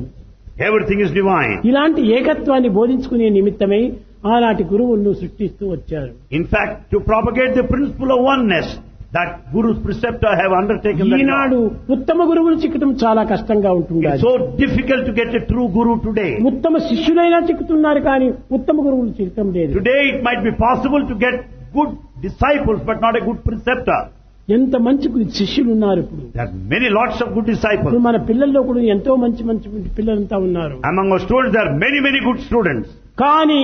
Everything is divine. ఇలాంటి ఏకత్వాన్ని బోధించుకునే నిమిత్తమై ఆనాటి గురువులను సృష్టిస్తూ వచ్చారు. In fact, to propagate the principle of oneness, that Guru's preceptor have undertaken that Eenadu job. ఉత్తమ గురువులు చిక్కటం చాలా కష్టంగా ఉంటుంది. It's so difficult to get a true Guru today. ఉత్తమ శిష్యులైనా చిక్కుతున్నారు కానీ ఉత్తమ గురువులు చిక్కటం లేదు. Today it might be possible to get good disciples, but not a good preceptor. ఎంత మంచి శిష్యులు ఉన్నారు ఇప్పుడు. There are many lots of good ఇప్పుడు disciples. మన పిల్లల్లో కూడా ఎంతో మంచి మంచి పిల్లలంతా ఉన్నారు. Among our students, there are many, many good students. కానీ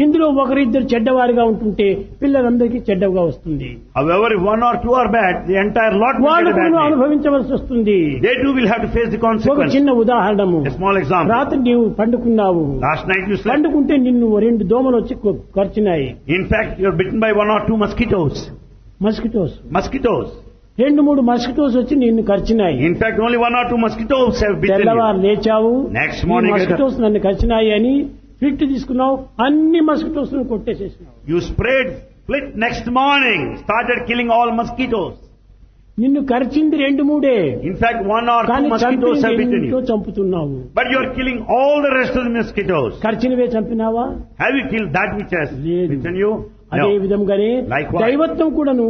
ఇందులో ఒకరిద్దరు చెడ్డవారిగా ఉంటుంటే పిల్లలందరికీ చెడ్డగా వస్తుంది. However, if one or two are bad, the entire lot will వాళ్ళు get a bad కూడా name. అనుభవించవలసి వస్తుంది. They too will have to face the ఒక consequence. చిన్న ఉదాహరణము. A small example. రాత్రి నీవు పండుకున్నావు. Last night you slept. పండుకుంటే నిన్ను 2 దోమలు వచ్చి కరిచినాయి. In fact, you are bitten by 1 or 2 mosquitoes. Mosquitoes. Mosquitoes. 2-3 mosquitoes వచ్చి నిన్ను కరిచినాయి. In fact, only 1 or 2 mosquitoes have bitten you. తెల్లవారు లేచావు. Next morning, మస్కిటోస్ నన్ను కరిచినాయి అని ఫిట్ తీసుకున్నావు. అన్ని mosquitoes కొట్టేసేసినావు. you sprayed flit next morning, started killing all mosquitoes. నిన్ను కరిచింది 2-3. In fact, 1 or 2 కానీ mosquitoes have bitten చంపితో you. చంపుతున్నావు. But you are killing all the rest of the mosquitoes. కరిచినవే చంపినావా? Have you killed that which has లేదు. bitten you? అదే No. విధంగానే Likewise. దైవత్వం కూడాను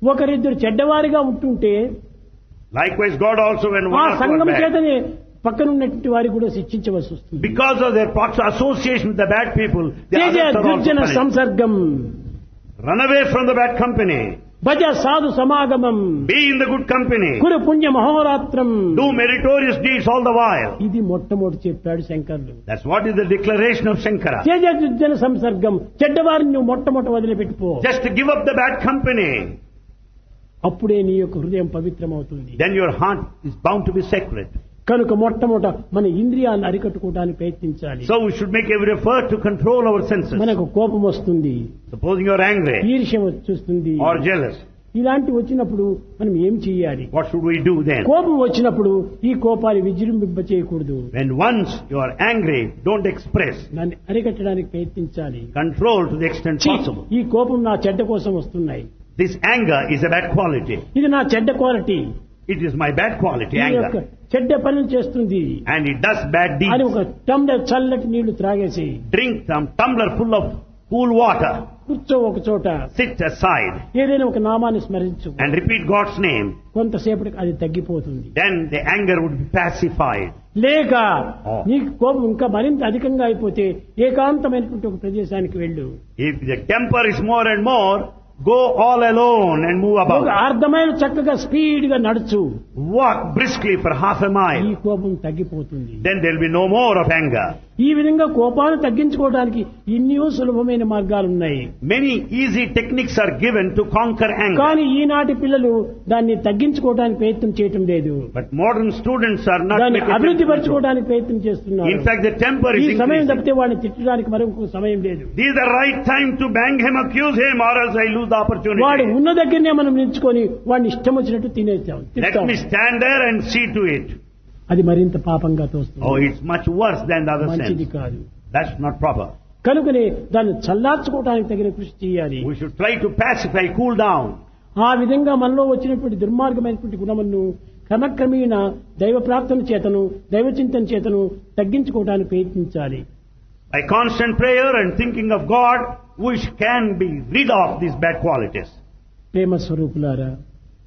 ఒకరిద్దరు చెడ్డవారిగా ఉంటుంటే Likewise, God also, when ఆ one or two are సంఘం bad, చేతనే పక్కనున్నటువంటి వారికి కూడా శిక్షించవలసి వస్తుంది. because of their association with the bad people, the Teja others are also దుర్జన punished. సంసర్గం Run away from the bad company. భజ సాధు సమాగమం Be in the good company. కురు పుణ్య మహోరాత్రం. Do meritorious deeds all the while. ఇది మొట్టమొదటి చెప్పాడు శంకరుడు. That's what is the declaration of Shankara. Teja దుర్జన సంసర్గం చెడ్డవారిని నువ్వు మొట్టమొదటి వదిలిపెట్టుకో. Just to give up the bad company, అప్పుడే నీ యొక్క హృదయం పవిత్రమవుతుంది. then your heart is bound to be sacred. కనుక మొట్టమొదట మన ఇంద్రియాలను అరికట్టుకోవడానికి ప్రయత్నించాలి. So we should make every effort to control our senses. మనకు కోపం వస్తుంది, Supposing you are angry ఈర్ష్య వచ్చేస్తుంది. or jealous, ఇలాంటి వచ్చినప్పుడు మనం ఏం చేయాలి? what should we do then? కోపం వచ్చినప్పుడు ఈ కోపాన్ని విజృంభింప చేయకూడదు. When once you are angry, don't express. దాన్ని అరికట్టడానికి ప్రయత్నించాలి. Control to the extent ఛీ, possible. ఈ కోపం నా చెడ్డ కోసం వస్తున్నాయి. This anger is a bad quality. ఇది నా చెడ్డ quality. It is my bad quality, ఈ యొక్క anger. చెడ్డ పనులు చేస్తుంది And it does bad అని deeds. ఒక టంబ్లర్ చల్లటి నీళ్లు త్రాగేసి Drink some tumbler full of cool water, కూర్చో ఒక చోట, sit aside ఏదైనా ఒక నామాన్ని స్మరించు, and repeat God's name. కొంతసేపటికి అది తగ్గిపోతుంది. Then the anger would be pacified. లేక Oh. నీకు కోపం ఇంకా మరింత అధికంగా అయిపోతే ఏకాంతమైనటువంటి ఒక ప్రదేశానికి వెళ్ళు. If the temper is more and more, go all alone and move ఒక about. అర్థమైన చక్కగా స్పీడ్ గా నడుచు, Walk briskly for half a ఈ mile. కోపం తగ్గిపోతుంది. Then there will be no more of anger. ఈ విధంగా కోపాన్ని తగ్గించుకోవడానికి ఎన్నో సులభమైన మార్గాలు ఉన్నాయి. Many easy techniques are given to conquer anger. కానీ ఈనాటి పిల్లలు దాన్ని తగ్గించుకోవడానికి ప్రయత్నం చేయటం లేదు, But modern students are not దాన్ని making అభివృద్ధి attempt to. పరచుకోవడానికి ప్రయత్నం చేస్తున్నారు. In fact, the temper ఈ is సమయం increasing. తప్పితే వాడిని తిట్టడానికి మరొక సమయం లేదు. This is the right time to bang him, accuse him, or else I lose the వాడు opportunity. ఉన్న దగ్గరనే మనం నిల్చుకొని వాడిని ఇష్టం వచ్చినట్టు తినేస్తాం, Let తిట్టాం. me stand there and see to it. అది మరింత పాపంగా Oh, తోస్తుంది, it's much worse than the other మంచిది sins. కాదు. That's not proper. కనుకనే దాన్ని చల్లార్చుకోవడానికి తగిన కృషి చేయాలి. We should try to pacify, cool down. ఆ విధంగా మనలో వచ్చినటువంటి దుర్మార్గమైనటువంటి గుణములను క్రమక్రమేణ దైవ ప్రార్థన చేతను దైవ చింతన చేతను తగ్గించుకోవడానికి ప్రయత్నించాలి. By constant prayer and thinking of God, we can be rid of these bad qualities. ప్రేమ స్వరూపులారా,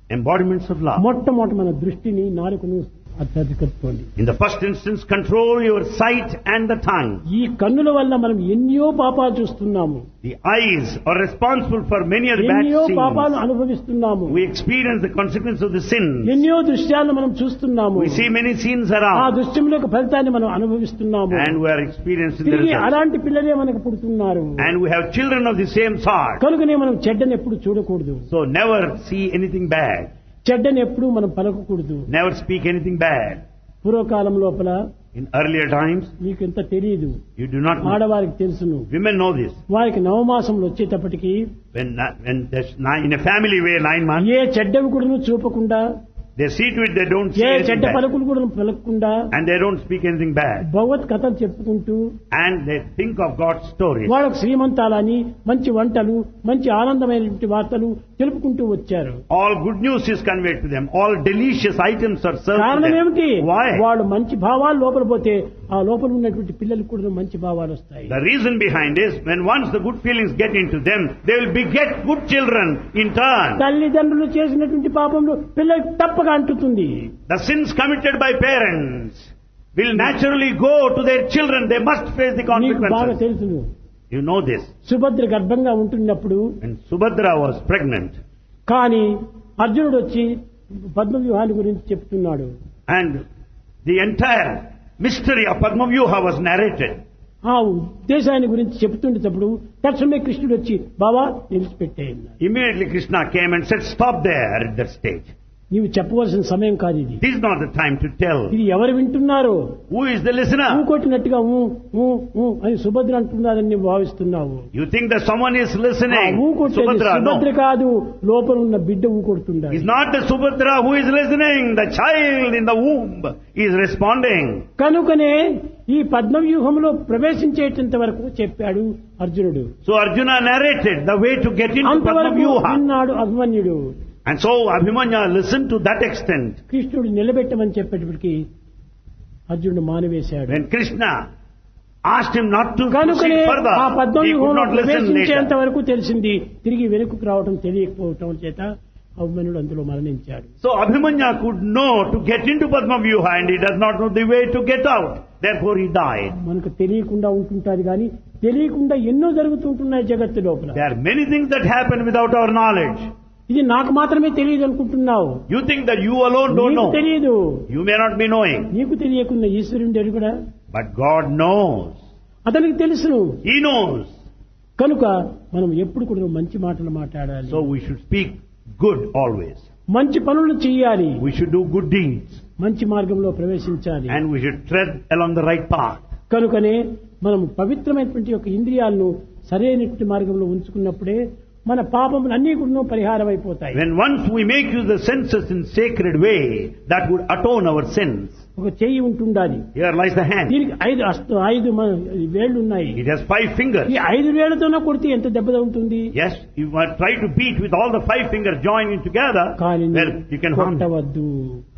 Embodiments of love. మొట్టమొదటి మన దృష్టిని నాలుకను అత్యధికరించుకోండి. In the first instance, control your sight and the tongue. ఈ కన్నుల వల్ల మనం ఎన్నో పాపాలు చూస్తున్నాము, The eyes are responsible for many of the bad ఎన్నో పాపాలు sins. అనుభవిస్తున్నాము, We experience the consequence of the sins. ఎన్నో దృశ్యాలను మనం చూస్తున్నాము, We see many sins ఆ around, దృశ్యం యొక్క ఫలితాన్ని మనం అనుభవిస్తున్నాము. and we are experiencing the తిరిగి results. అలాంటి పిల్లలే మనకు పుడుతున్నారు. And we have children of the same sort. కనుకనే మనం చెడ్డని ఎప్పుడు చూడకూడదు, So never see anything bad. చెడ్డని ఎప్పుడు మనం పలకకూడదు. Never speak anything bad. పూర్వకాలం లోపల In earlier times, మీకు ఎంత తెలియదు, you do not know. ఆడవారికి తెలుసును. Women know this. వారికి నవమాసంలో వచ్చేటప్పటికి When there's in a family way 9 months, ఏ చెడ్డవి కూడా చూపకుండా, they see to it they don't say A anything చెడ్డ bad. పలుకులు కూడా పలకకుండా And they don't speak anything bad. భగవత్ కథలు చెప్పుకుంటూ And they think of God's stories. వాళ్ళకు శ్రీమంతాలని, మంచి వంటలు, మంచి ఆనందమైనటువంటి వార్తలు తెలుపుకుంటూ వచ్చారు. All good news is conveyed to them. All delicious items are served to కారణం ఏమిటి? them. Why? వాళ్ళు మంచి భావాలు లోపల పోతే ఆ లోపల ఉన్నటువంటి పిల్లలకు కూడా మంచి భావాలు వస్తాయి. The reason behind is when once the good feelings get into them, they will beget good children in turn. తల్లిదండ్రులు చేసినటువంటి పాపంలో పిల్లలకు తప్పగా అంటుతుంది. The sins committed by parents will naturally go to their children. They must face the నీకు బాగా consequences. తెలుసును, You know this. Subhadra గర్భంగా ఉంటున్నప్పుడు When Subhadra was pregnant కానీ అర్జునుడు వచ్చి పద్మ వ్యూహాల గురించి చెప్తున్నాడు. and the entire mystery of Padma Vyuha was narrated, ఆ ఉద్దేశాన్ని గురించి చెప్తుండేటప్పుడు తక్షణమే కృష్ణుడు వచ్చి బావా నిలిచిపెట్టేయన్నాడు. immediately Krishna came and said, "Stop there at that stage. నీవు చెప్పవలసిన సమయం కాదు ఇది. This is not the time to tell. ఇది ఎవరు వింటున్నారో Who is the listener? కొట్టినట్టుగా ఊ ఊ ఊ అని సుభద్ర అంటున్నారని నీవు భావిస్తున్నావు. You think that someone is ఆ listening? ఊ కొట్టేది Subhadra, సుభద్ర no. కాదు, లోపల ఉన్న బిడ్డ ఊ కొడుతుండాలి. It's not the Subhadra who is listening. The child in the womb is responding. కనుకనే ఈ పద్మవ్యూహంలో ప్రవేశించేటంత వరకు చెప్పాడు అర్జునుడు. So Arjuna narrated the way to get into Padma అంతవరకు Vyuha. విన్నాడు అభిమన్యుడు. And so Abhimanya listened to that extent. కృష్ణుడు నిలబెట్టమని చెప్పేటప్పటికి అర్జునుడు మానివేశాడు. When Krishna asked him not to కనుకనే proceed further, ఆ he could పద్మవ్యూహంలో not listen ప్రవేశించేంత later. వరకు తెలిసింది, తిరిగి వెనుకకు రావటం తెలియకపోవటం చేత అభిమన్యుడు అందులో మరణించాడు. So Abhimanya could know to get into Padma Vyuha and he does not know the way to get out. Therefore he died. మనకు తెలియకుండా ఉంటుంటారు కానీ తెలియకుండా ఎన్నో జరుగుతుంటున్నాయి జగత్తు లోపల. There are many things that happen without our knowledge. ఇది నాకు మాత్రమే తెలియదు అనుకుంటున్నావు. You think that you alone don't నీకు know. తెలియదు. You may not be knowing. నీకు తెలియకుండా ఈశ్వరుని ఎరుగుడా, But God knows. అతనికి తెలుసును. He knows. కనుక మనం ఎప్పుడు కూడా మంచి మాటలు మాట్లాడాలి, So we should speak good always. మంచి పనులు చేయాలి, We should do good deeds. మంచి మార్గంలో ప్రవేశించాలి. And we should tread along the right path. కనుకనే మనం పవిత్రమైనటువంటి యొక్క ఇంద్రియాలను సరైనటువంటి మార్గంలో ఉంచుకున్నప్పుడే మన పాపములు అన్నీ కూడా పరిహారం అయిపోతాయి. When once we make use the senses in sacred way, that would atone our sins. ఒక చెయ్యి ఉంటుండాలి, Here lies the hand. దీనికి ఐదు వేళ్లు ఉన్నాయి. It has 5 fingers. ఈ 5 వేళ్లతోనే కొడితే ఎంత దెబ్బ ఉంటుంది. Yes, you might try to beat with all the 5 fingers joining together. కానీ Well, you can harm them. కొట్టవద్దు,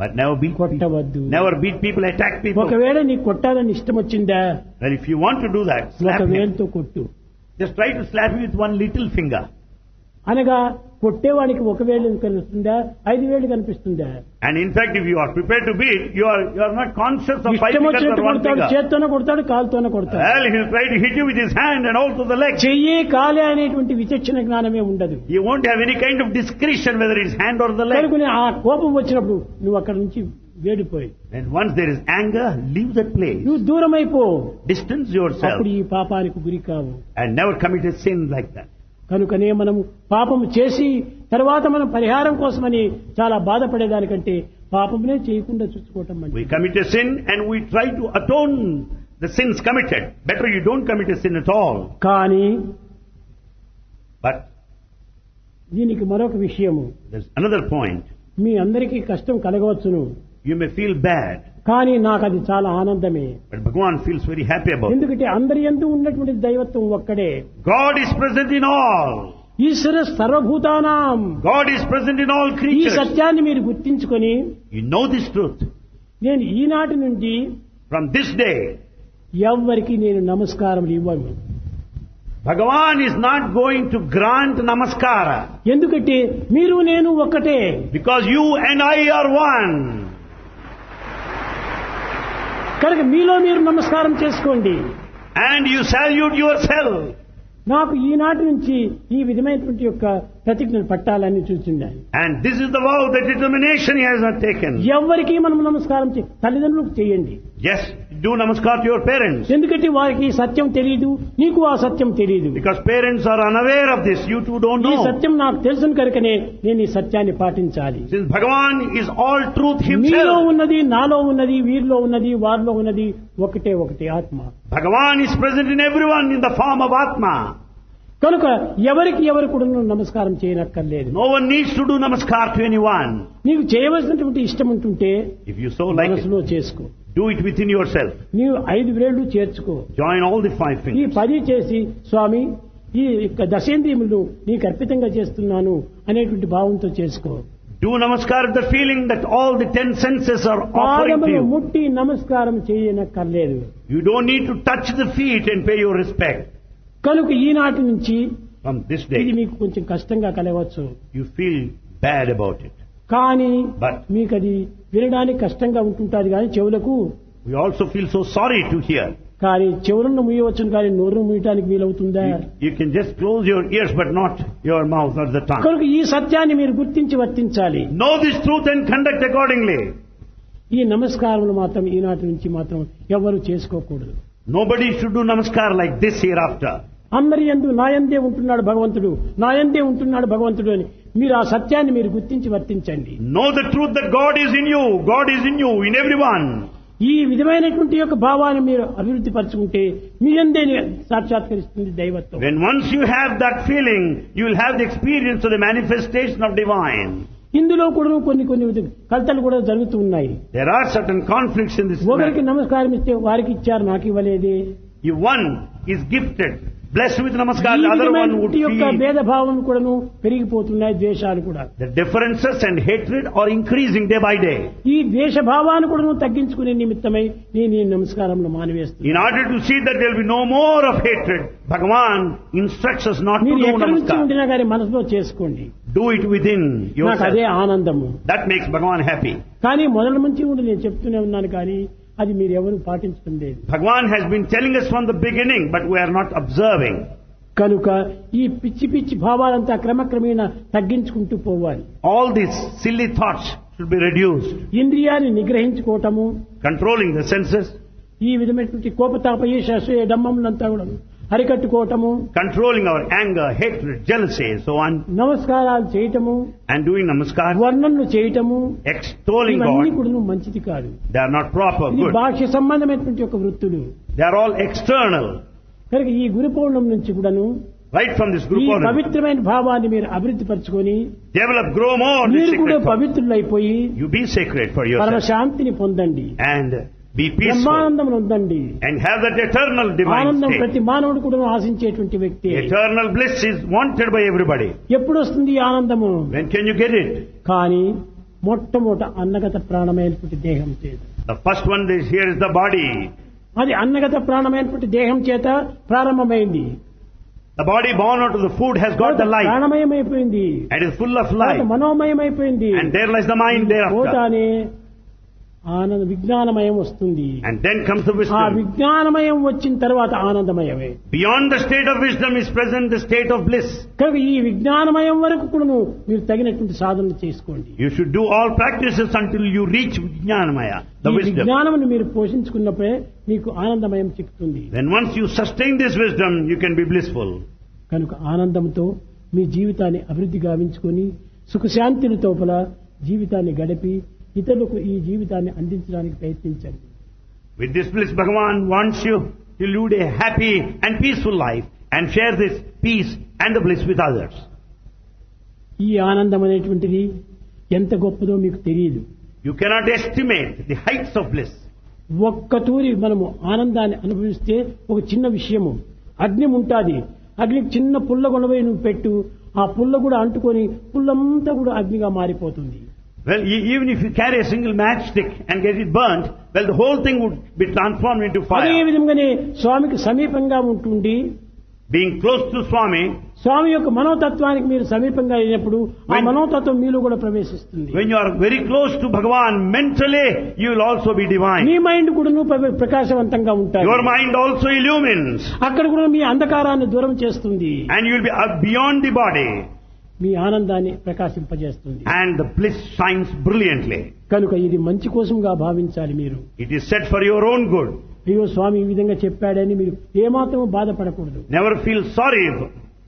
But never beat people. కొట్టవద్దు. Never beat people, attack people. ఒకవేళ నీకు కొట్టాలని ఇష్టం వచ్చిందా, Well, if you want to do that, ఒక slap him. వేలుతో కొట్టు. Just try to slap you with one little finger. అనగా కొట్టేవాడికి ఒక వేలు కనిపిస్తుందా 5 వేలు కనిపిస్తుందా? And in fact, if you are prepared to beat, you are not conscious of 5 ఇష్టం fingers వచ్చినట్టు or one కొడతాడు, finger. చేత్తోనే కొడతాడు, కాలుతోనే కొడతాడు. Well, he will try to hit you with his hand and also the leg. చెయ్యి కాలే అనేటువంటి విచక్షణ జ్ఞానమే ఉండదు. You won't have any kind of discretion whether it's hand or the leg. కనుకనే ఆ కోపం వచ్చినప్పుడు నువ్వు అక్కడి నుంచి వేడిపోయి, And once there is anger, leave that place. నువ్వు దూరం అయిపో. Distance yourself అప్పుడు ఈ పాపానికి గురి కావు. and never commit a sin like that. కనుకనే మనము పాపము చేసి తర్వాత మనం పరిహారం కోసమని చాలా బాధపడేదానికంటే పాపమునే చేయకుండా చూసుకోవటం We మంచిది. commit a sin and we try to atone the sins committed. Better you don't commit a sin at all. కానీ But దీనికి మరొక విషయము, there's another point. మీ అందరికీ కష్టం కలగవచ్చును, You may feel bad, కానీ నాకు అది చాలా ఆనందమే. but Bhagavan feels very happy about it. ఎందుకంటే అందరి యందు ఉన్నటువంటి దైవత్వం ఒక్కడే. God is present in all. ఈశ్వర సర్వభూతానాం. God is present in all ఈ creatures. సత్యాన్ని మీరు గుర్తించుకొని, You know this truth. నేను ఈనాటి నుండి From this day, ఎవ్వరికి నేను నమస్కారం ఇవ్వను. Bhagavan is not going to grant namaskara ఎందుకంటే మీరు నేను ఒక్కటే. because you and I are one. కనుక మీలో మీరు నమస్కారం చేసుకోండి. And you salute yourself. నాకు ఈనాటి నుంచి ఈ విధమైనటువంటి యొక్క ప్రతిజ్ఞను పట్టాలని చూస్తున్నాను. And this is the vow, the determination he has not taken. ఎవ్వరికి మనం నమస్కారం తల్లిదండ్రులకు చేయండి. Yes, do namaskar to your parents. ఎందుకంటే వారికి ఈ సత్యం తెలియదు, నీకు ఆ సత్యం తెలియదు. Because parents are unaware of this, you two don't ఈ know. సత్యం నాకు తెలుసును కనుకనే నేను ఈ సత్యాన్ని పాటించాలి. Since Bhagavan is all truth మీలో himself, ఉన్నది, నాలో ఉన్నది, వీరిలో ఉన్నది, వారిలో ఉన్నది ఒకటే ఒకటి ఆత్మ. Bhagavan is present in everyone in the form of Atma. కనుక ఎవరికి ఎవరు కూడా నమస్కారం చేయనక్కర్లేదు. No one needs to do namaskar to anyone. నీకు చేయవలసినటువంటి ఇష్టం ఉంటుంటే If you so like it, మనసులో చేసుకో. do it within yourself. నీవు 5 వేళ్లు చేర్చుకో. Join all the 5 ఈ fingers. 10 చేసి స్వామి ఈ దశేంద్రియములు నీకు అర్పితంగా చేస్తున్నాను అనేటువంటి భావంతో చేసుకో. Do namaskar with the feeling that all the 10 senses are offering to పాదములు you. ముట్టి నమస్కారం చేయనక్కర్లేదు. You don't need to touch the feet and pay your respect. కనుక ఈనాటి నుంచి From this ఇది day, మీకు కొంచెం కష్టంగా కలవచ్చు, you feel bad about it. కానీ But మీకు అది వినడానికి కష్టంగా ఉంటుంటుంది కానీ చెవులకు, we also feel so sorry to hear. కానీ చెవులను ముయ్యవచ్చును కానీ నోరును ముయ్యటానికి వీలవుతుందా? You can just close your ears but not your mouth or the tongue. కనుక ఈ సత్యాన్ని మీరు గుర్తించి వర్తించాలి. Know this truth and conduct accordingly. ఈ నమస్కారములు మాత్రం ఈనాటి నుంచి మాత్రం ఎవరు చేసుకోకూడదు. Nobody should do namaskar like this hereafter. అందరి యందు నాయందే ఉంటున్నాడు భగవంతుడు, నాయందే ఉంటున్నాడు భగవంతుడు అని మీరు ఆ సత్యాన్ని మీరు గుర్తించి వర్తించండి. Know the truth that God is in you. God is in you, in everyone. ఈ విధమైనటువంటి యొక్క భావాన్ని మీరు అభివృద్ధి పరచుకుంటే మీ యందే సాక్షాత్కరిస్తుంది దైవత్వం. When once you have that feeling, you will have the experience of the manifestation of divine. ఇందులో కూడా కొన్ని కలతలు కూడా జరుగుతూ ఉన్నాయి. There are certain conflicts in this ఒకరికి matter. నమస్కారం ఇస్తే వారికి ఇచ్చారు, నాకు ఇవ్వలేదే. If one is gifted, blessed with namaskar, ఈ the other one would విధమైనటువంటి యొక్క feel భేదభావం కూడాను పెరిగిపోతున్నాయి, ద్వేషాలు కూడా. the differences and hatred are increasing day by day. ఈ ద్వేష భావాన్ని కూడా తగ్గించుకునే నిమిత్తమై నేను ఈ నమస్కారంలో మానివేస్తున్నాను. In order to see that there will be no more of hatred, Bhagavan instructs us not to మీరు do ఎక్కడి నుంచి namaskar. ఉండినా కానీ మనసులో చేసుకోండి, Do it within నాకు అదే yourself. ఆనందము. That makes Bhagavan happy. కానీ మొదటి నుంచి ఉండి నేను చెప్తూనే ఉన్నాను, కానీ అది మీరు ఎవరు పాటించడం లేదు. Bhagavan has been telling us from the beginning, but we are not observing. కనుక ఈ పిచ్చి పిచ్చి భావాలంతా క్రమక్రమేణా తగ్గించుకుంటూ పోవాలి. All these silly thoughts should be reduced. ఇంద్రియాన్ని నిగ్రహించుకోవటము, Controlling the senses, ఈ విధమైనటువంటి కోపతాప ఈర్ష్య అసూయ డంబములంతా కూడా అరికట్టుకోవటము, controlling our anger, hatred, jealousy, so on, నమస్కారాలు చేయటము, and doing namaskar, వర్ణనలు చేయటము, extolling ఇవన్నీ God. కూడా మంచిది కాదు. They are not proper, ఇది good. బాహ్య సంబంధమైనటువంటి ఒక వృత్తులు. They are all external. కనుక ఈ గురు పౌర్ణమి నుంచి కూడాను Right from this ఈ group on, పవిత్రమైన భావాన్ని మీరు అభివృద్ధి పరచుకొని develop, grow more this మీరు కూడా sacred thought. పవిత్రులైపోయి You be sacred for పరమ yourself శాంతిని పొందండి, and be peaceful బ్రహ్మానందం పొందండి. and have that eternal divine ఆనందం state. ప్రతి మానవుడు కూడా ఆశించేటువంటి వ్యక్తి. Eternal bliss is wanted by everybody. ఎప్పుడు వస్తుంది ఈ ఆనందము? When can you get it? కానీ మొట్టమొదట అన్నగత ప్రాణమైనటువంటి దేహం చేత, The first one is here is the body. అది అన్నగత ప్రాణమైనటువంటి దేహం చేత ప్రారంభమైంది. The body born out of the food has got the life ప్రాణమయమైపోయింది, and is full of life. మనోమయమైపోయింది, And there lies the mind thereafter. పోతానే ఆనంద విజ్ఞానమయం వస్తుంది. And then comes the ఆ wisdom. విజ్ఞానమయం వచ్చిన తర్వాత ఆనందమయమే. Beyond the state of wisdom is present the state of bliss. కనుక ఈ విజ్ఞానమయం వరకు కూడా మీరు తగినటువంటి సాధనలు చేసుకోండి. You should do all practices until you reach Vijnanamaya, the ఈ wisdom. విజ్ఞానమును మీరు పోషించుకున్నప్పుడే మీకు ఆనందమయం చిక్కుతుంది. Then once you sustain this wisdom, you can be blissful. కనుక ఆనందంతో మీ జీవితాన్ని అభివృద్ధి గావించుకొని సుఖశాంతుల తోపల జీవితాన్ని గడిపి ఇతరులకు ఈ జీవితాన్ని అందించడానికి ప్రయత్నించండి. With this bliss, Bhagavan wants you to lead a happy and peaceful life and share this peace and the bliss with others. ఈ ఆనందం అనేటువంటిది ఎంత గొప్పదో మీకు తెలియదు. You cannot estimate the heights of bliss. ఒక్క తూరి మనము ఆనందాన్ని అనుభవిస్తే ఒక చిన్న విషయము అగ్ని ఉంటాది, అగ్నికి చిన్న పుల్ల కొనబోయి నువ్వు పెట్టు, ఆ పుల్ల కూడా అంటుకొని పుల్లంతా కూడా అగ్నిగా మారిపోతుంది. Well, even if you carry a single matchstick and get it burnt, well, the whole thing would be transformed into అదే fire. విధంగానే స్వామికి సమీపంగా ఉంటుండి Being close to Swami, స్వామి యొక్క మనోతత్వానికి మీరు సమీపంగా అయినప్పుడు ఆ మనోతత్వం మీలో కూడా ప్రవేశిస్తుంది. when you are very close to Bhagavan mentally, you will also be divine. Me mind కూడా ప్రకాశవంతంగా ఉంటాయి. Your mind also illumines అక్కడ కూడా మీ అంధకారాన్ని దూరం చేస్తుంది, and you will be beyond the body మీ ఆనందాన్ని ప్రకాశింపజేస్తుంది. and the bliss shines brilliantly. కనుక ఇది మంచి కోసంగా భావించాలి. మీరు It is said for your own good. అయ్యో స్వామి ఈ విధంగా చెప్పాడని మీరు ఏమాత్రం బాధపడకూడదు. Never feel sorry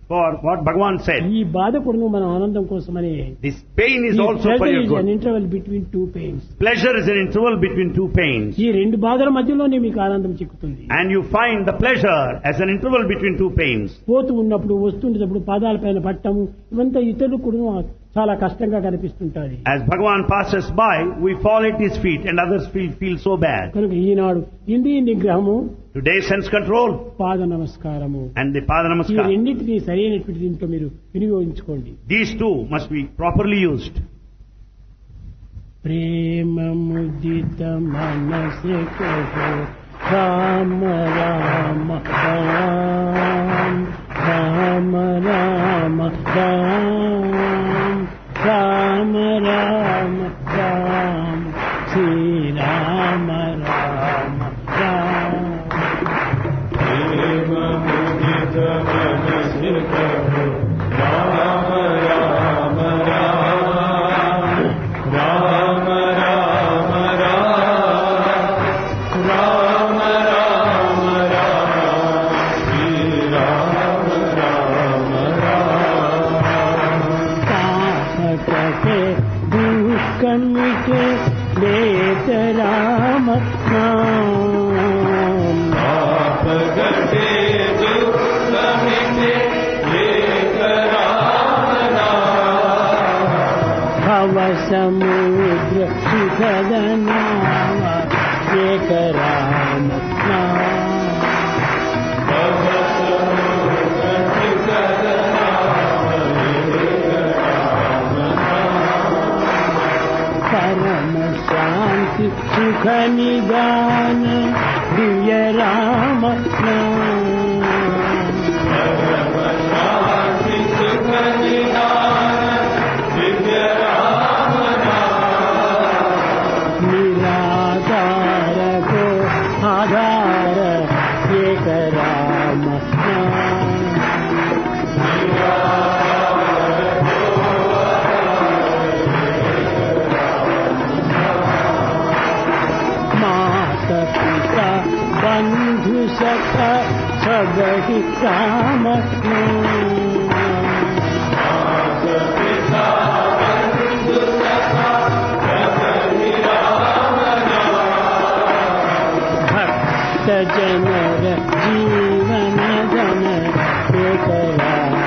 for what Bhagavan said. ఈ బాధ కూడా మన ఆనందం కోసమని. This pain is also for your an good. interval between two pains. Pleasure is an interval between two pains. ఈ రెండు బాధల మధ్యలోనే మీకు ఆనందం చిక్కుతుంది. And you find the pleasure as an interval between two pains. పోతూ ఉన్నప్పుడు వస్తుండేటప్పుడు పాదాల పైన పట్టము ఇవంతా ఇతరులు కూడా చాలా కష్టంగా కనిపిస్తుంటాయి. As Bhagavan passes by, we fall at his feet and others feel so bad. కనుక ఈనాడు ఇంద్రియ నిగ్రహము, Today sense control పాద నమస్కారము, and the Pada ఈ Namaskar. రెండింటినీ సరైనటువంటి దీంట్లో మీరు వినియోగించుకోండి. These two must be properly used. ప్రేమ ముదిత మనసే కహో రామ రామ రామ రామ రామ రామ రామ రామ రామ శ్రీ రామ రామ రామ. ప్రేమ ముదిత మనసే కహో రామ రామ రామ రామ రామ రామ రామ రామ రామ శ్రీ రామ రామ రామ. పాపకే దుఃఖమికే లేత రామ నామ. పాపగటే దుఃఖమితే ఏక రామ నామ. భవ సముద్ర సుఖద నామ ఏక రామ నామ. పరమ శాంతి సుఖ నిదాన దివ్య రామ నామ. శాంతి సుఖ నిదాన దివ్య రామ నామ. నిరాధార కో ఆధార ఏక రామ నామ. मात पिता बंधु सखा सबहि राम भक्त जनर जीवन धन एक राम